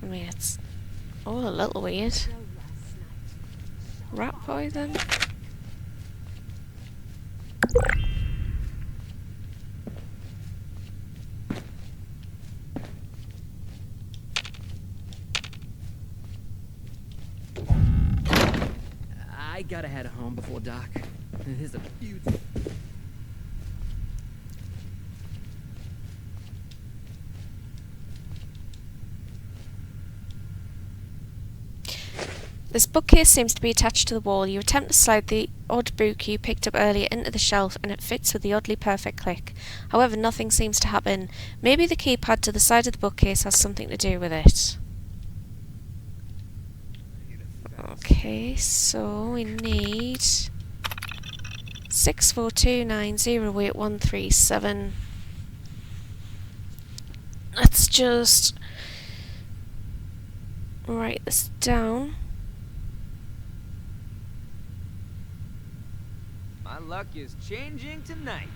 I mean, it's all a little weird. Rat poison? I gotta head home before dark. It is a huge... This bookcase seems to be attached to the wall. You attempt to slide the odd book you picked up earlier into the shelf and it fits with the oddly perfect click. However, nothing seems to happen. Maybe the keypad to the side of the bookcase has something to do with it. Okay, so we need 642908137. Let's just write this down. My luck is changing tonight.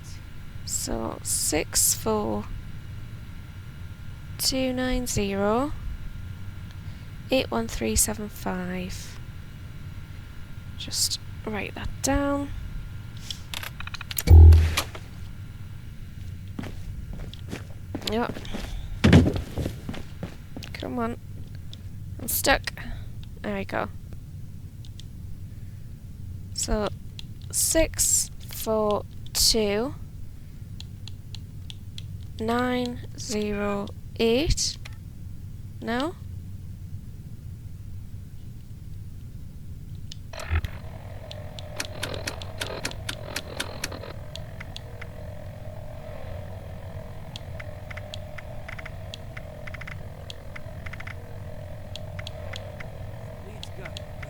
So 642908137. Just write that down. Yep. Come on. I'm stuck. There we go. So 6429008. No? Leeds got it. Good.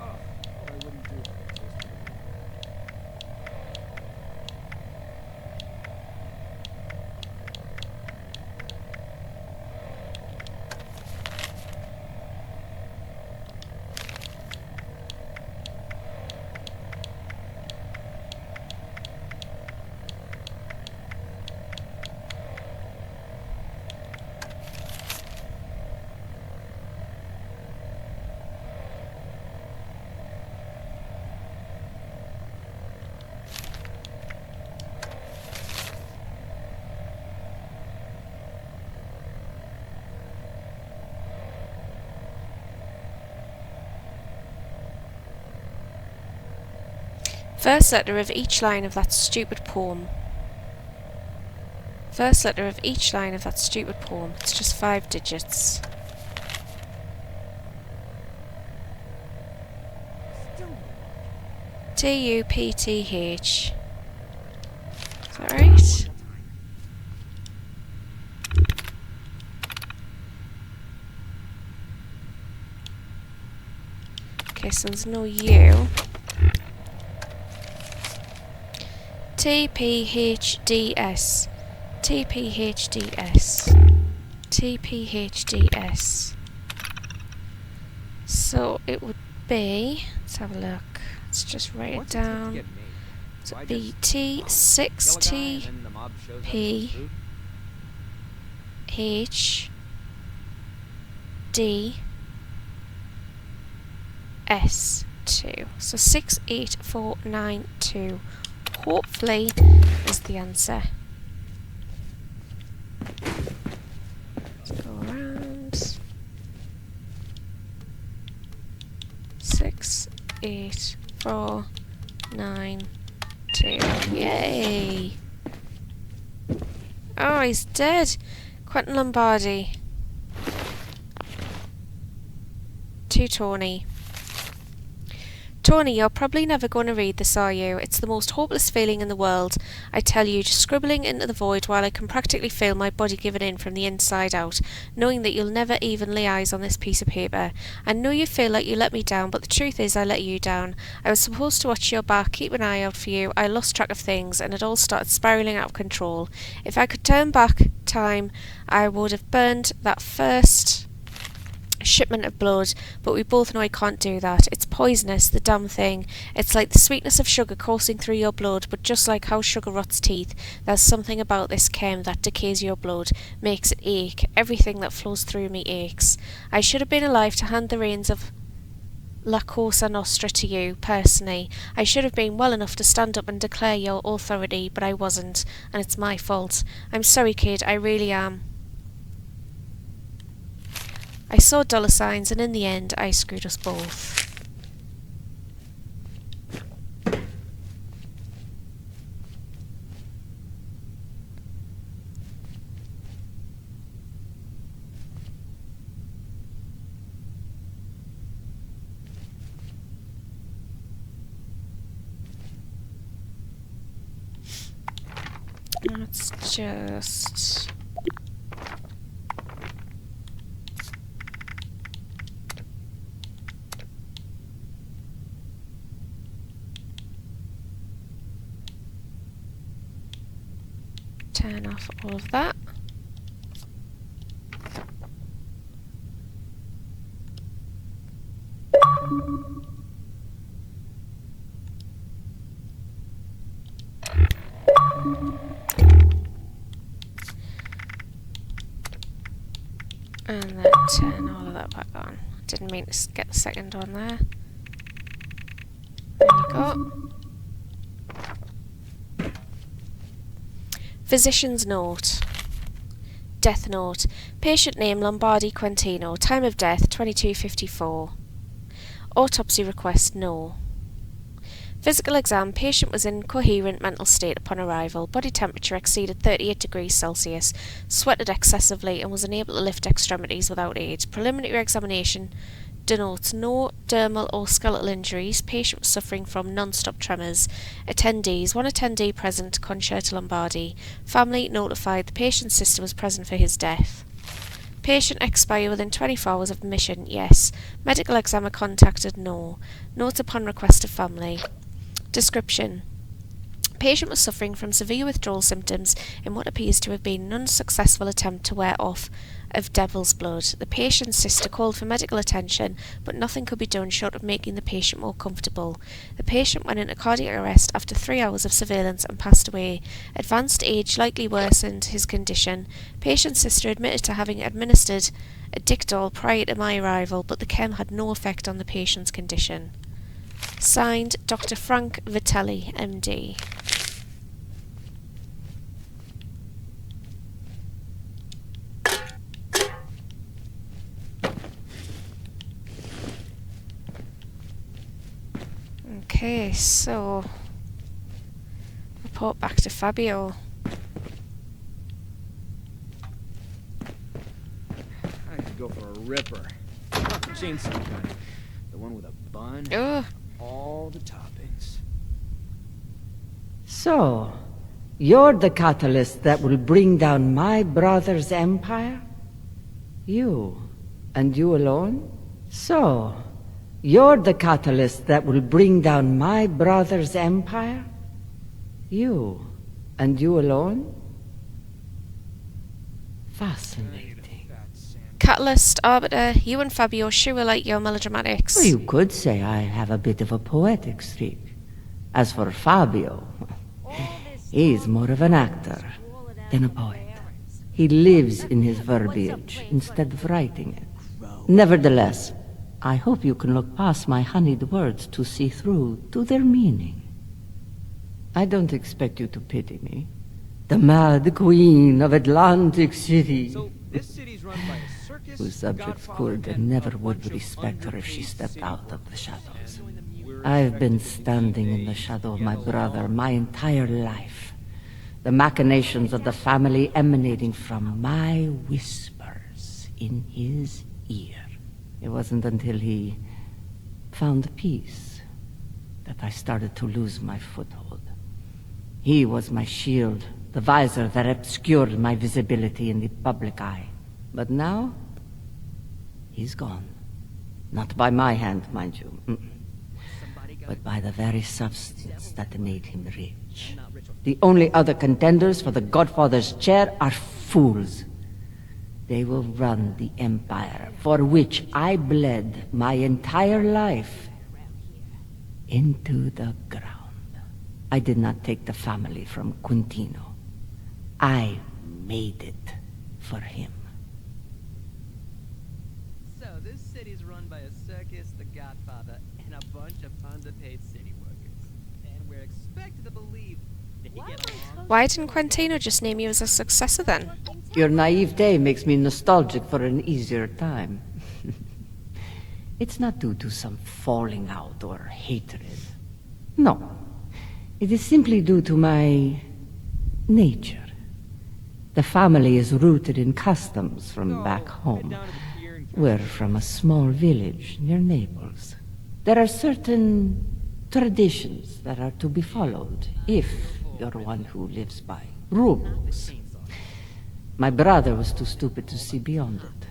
Oh, what I wouldn't do if I tasted it. First letter of each line of that stupid poem. First letter of each line of that stupid poem. It's just 5 digits. Tupth. Is that right? Okay, so there's no U. TPHDS. TPHDS. TPHDS. So it would be, let's have a look. Let's just write it down. So it'd be T6TPHD S2. So 68492 hopefully is the answer. Let's go around. 68492. Yay! Oh, he's dead. Quentin Lombardi. To Tony. Tony, you're probably never going to read this, are you? It's the most hopeless feeling in the world. I tell you, just scribbling into the void while I can practically feel my body giving in from the inside out, knowing that you'll never even lay eyes on this piece of paper. I know you feel like you let me down, but the truth is I let you down. I was supposed to watch your back, keep an eye out for you. I lost track of things, and it all started spiralling out of control. If I could turn back time, I would have burned that first shipment of blood, but we both know I can't do that. It's poisonous, the damn thing. It's like the sweetness of sugar coursing through your blood, but just like how sugar rots teeth, there's something about this chem that decays your blood, makes it ache. Everything that flows through me aches. I should have been alive to hand the reins of La Cosa Nostra to you, personally. I should have been well enough to stand up and declare your authority, but I wasn't, and it's my fault. I'm sorry, kid, I really am. I saw dollar signs, and in the end, I screwed us both. Let's just... turn off all of that. And then turn all of that back on. Didn't mean to get the second on there. There we go. Physician's note. Death note. Patient name Lombardi Quentino. Time of death 22:54. Autopsy request no. Physical exam. Patient was in coherent mental state upon arrival. Body temperature exceeded 38 degrees Celsius. Sweated excessively and was unable to lift extremities without aid. Preliminary examination denotes no dermal or skeletal injuries. Patient was suffering from non-stop tremors. Attendees. One attendee present, Concerto Lombardi. Family notified the patient's sister was present for his death. Patient expire within 24 hours of admission, yes. Medical examiner contacted, no. Notes upon request of family. Description. Patient was suffering from severe withdrawal symptoms in what appears to have been an unsuccessful attempt to wear off of devil's blood. The patient's sister called for medical attention, but nothing could be done short of making the patient more comfortable. The patient went into cardiac arrest after 3 hours of surveillance and passed away. Advanced age likely worsened his condition. Patient's sister admitted to having administered a Dictol prior to my arrival, but the chem had no effect on the patient's condition. Signed, Dr. Frank Vitelli, MD. Okay, so report back to Fabio. I could go for a ripper. Chainsaw gun. The one with a bun. Ugh. All the toppings. So, you're the catalyst that will bring down my brother's empire? You, and you alone? So, you're the catalyst that will bring down my brother's empire? You, and you alone? Fascinating. Catalyst, Arbiter, you and Fabio sure like your melodramatics. Well, you could say I have a bit of a poetic streak. As for Fabio, he's more of an actor than a poet. He lives in his verbiage instead of writing it. Nevertheless, I hope you can look past my honeyed words to see through to their meaning. I don't expect you to pity me. The Mad Queen of Atlantic City. So, this city's run by a circus, Whose subjects godfather, could and never would respect her if she stepped out of the shadows. I've been standing in the shadow of my brother my entire life. The machinations of the family emanating from my whispers in his ear. It wasn't until he found peace that I started to lose my foothold. He was my shield, the visor that obscured my visibility in the public eye. But now, he's gone. Not by my hand, mind you. But by the very substance that made him rich. The only other contenders for the Godfather's chair are fools. They will run the empire for which I bled my entire life into the ground. I did not take the family from Quintino. I made it for him. So, this city's run by a circus, the Godfather, and a bunch of underpaid city workers. And we're expected to believe that he get along. Why didn't Quintino just name you as a successor then? Your naivete makes me nostalgic for an easier time. It's not due to some falling out or hatred. No. It is simply due to my nature. The family is rooted in customs from back home. We're from a small village near Naples. There are certain traditions that are to be followed if you're one who lives by rules. My brother was too stupid to see beyond it.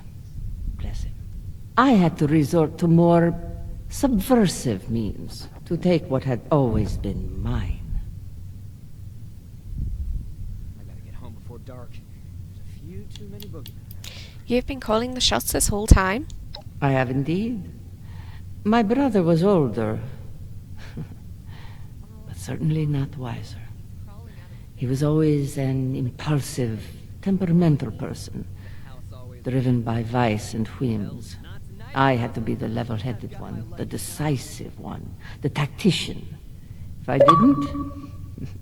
Bless him. I had to resort to more subversive means to take what had always been mine. I gotta get home before dark. There's a few too many boogeymen. You've been calling the shots this whole time? I have indeed. My brother was older, but certainly not wiser. He was always an impulsive, temperamental person, driven by vice and whims. I had to be the level-headed one, the decisive one, the tactician. If I didn't,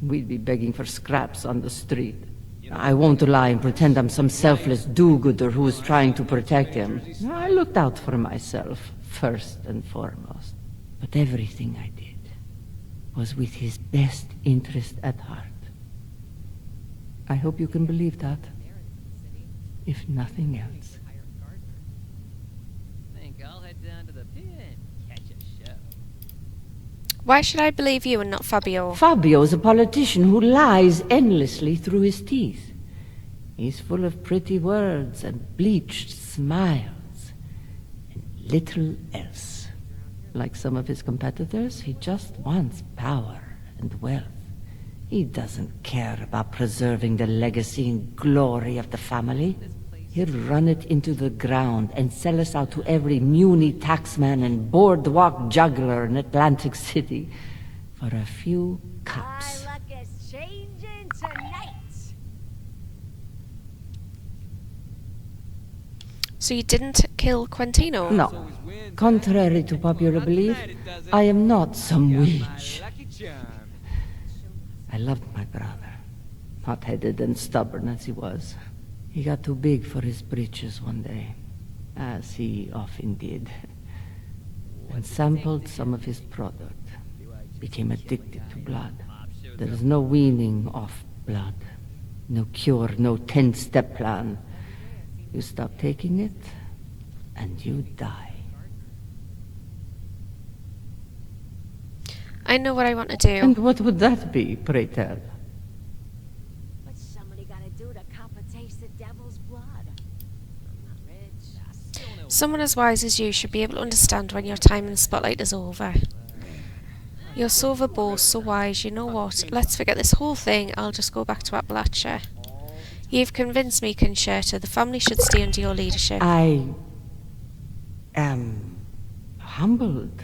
we'd be begging for scraps on the street. I won't lie and pretend I'm some selfless do-gooder who is trying to protect him. I looked out for myself, first and foremost. But everything I did was with his best interest at heart. I hope you can believe that, if nothing else. Think I'll head down to the pier and catch a show. Why should I believe you and not Fabio? Fabio is a politician who lies endlessly through his teeth. He's full of pretty words and bleached smiles, and little else. Like some of his competitors, he just wants power and wealth. He doesn't care about preserving the legacy and glory of the family. He'll run it into the ground and sell us out to every Muni taxman and boardwalk juggler in Atlantic City for a few cups. My luck is changing tonight. So you didn't kill Quintino? No. Contrary to popular belief, I am not some witch. I loved my brother, hot-headed and stubborn as he was. He got too big for his britches one day, as he often did, and sampled some of his product. Became addicted to blood. There is no weaning off blood. No cure, no 10-step plan. You stop taking it, and you die. I know what I want to do. And what would that be, pray tell? But somebody gotta do to cop a taste of devil's blood. I'm not rich. Someone as wise as you should be able to understand when your time in the spotlight is over. You're so verbose, so wise, you know what? Let's forget this whole thing, I'll just go back to Appalachia. You've convinced me, Concerta, the family should stay under your leadership. I am humbled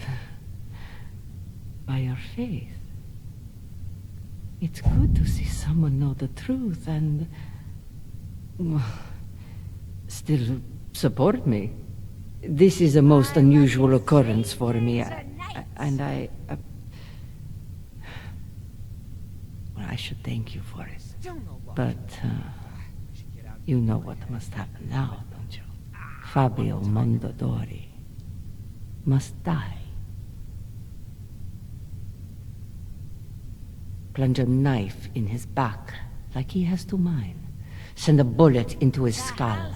by your faith. It's good to see someone know the truth and still support me. This is a most unusual occurrence for me, and well, I should thank you for it. But you know what must happen now, don't you? Fabio Mondadori must die. Plunge a knife in his back, like he has to mine. Send a bullet into his skull.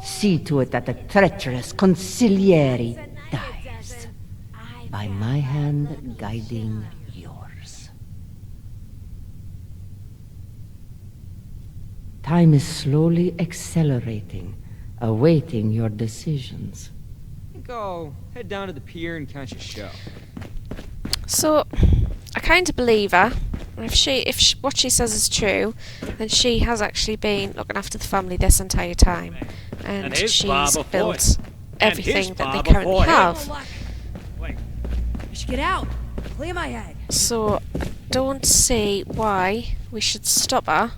See to it that the treacherous consigliere dies. By my hand guiding yours. Time is slowly accelerating, awaiting your decisions. Go head down to the pier and catch a show. So, I kind of believe her. If what she says is true, then she has actually been looking after the family this entire time, and his she's bar before built him. everything And that they his bar currently before him. have. I should get out. Clear my head. So, I don't see why we should stop her.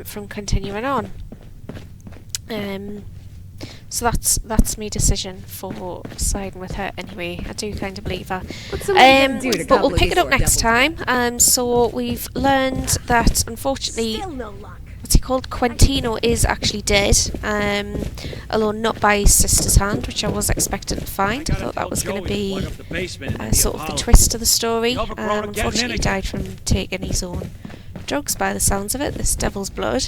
From continuing on. So that's my decision for siding with her anyway. I do kind of believe her. But we'll pick it up next time. So we've learned that unfortunately, Still no luck. what's he called? Quentino is actually dead. Although not by his sister's hand, which I was expecting to find. I thought that was going to be sort of the twist to the story. Unfortunately, he died from taking his own drugs by the sounds of it, this devil's blood.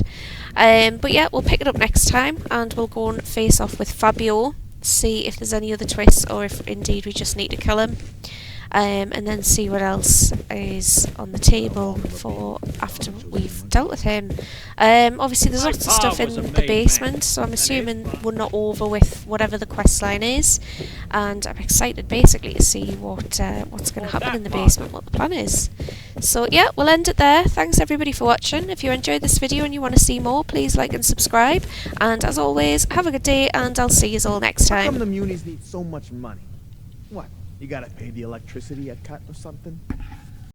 But yeah, we'll pick it up next time and we'll go and face off with Fabio, see if there's any other twists or if indeed we just need to kill him, and then see what else is on the table for after we've dealt with him. Obviously there's lots of stuff in the basement, so I'm assuming we're not over with whatever the quest line is, and I'm excited basically to see what's going to happen in the basement, what the plan is. So yeah, we'll end it there. Thanks everybody for watching. If you enjoyed this video and you want to see more, please like and subscribe, and as always, have a good day and I'll see you all next How time. come the munis need so much money? What? You gotta pay the electricity at cut or something?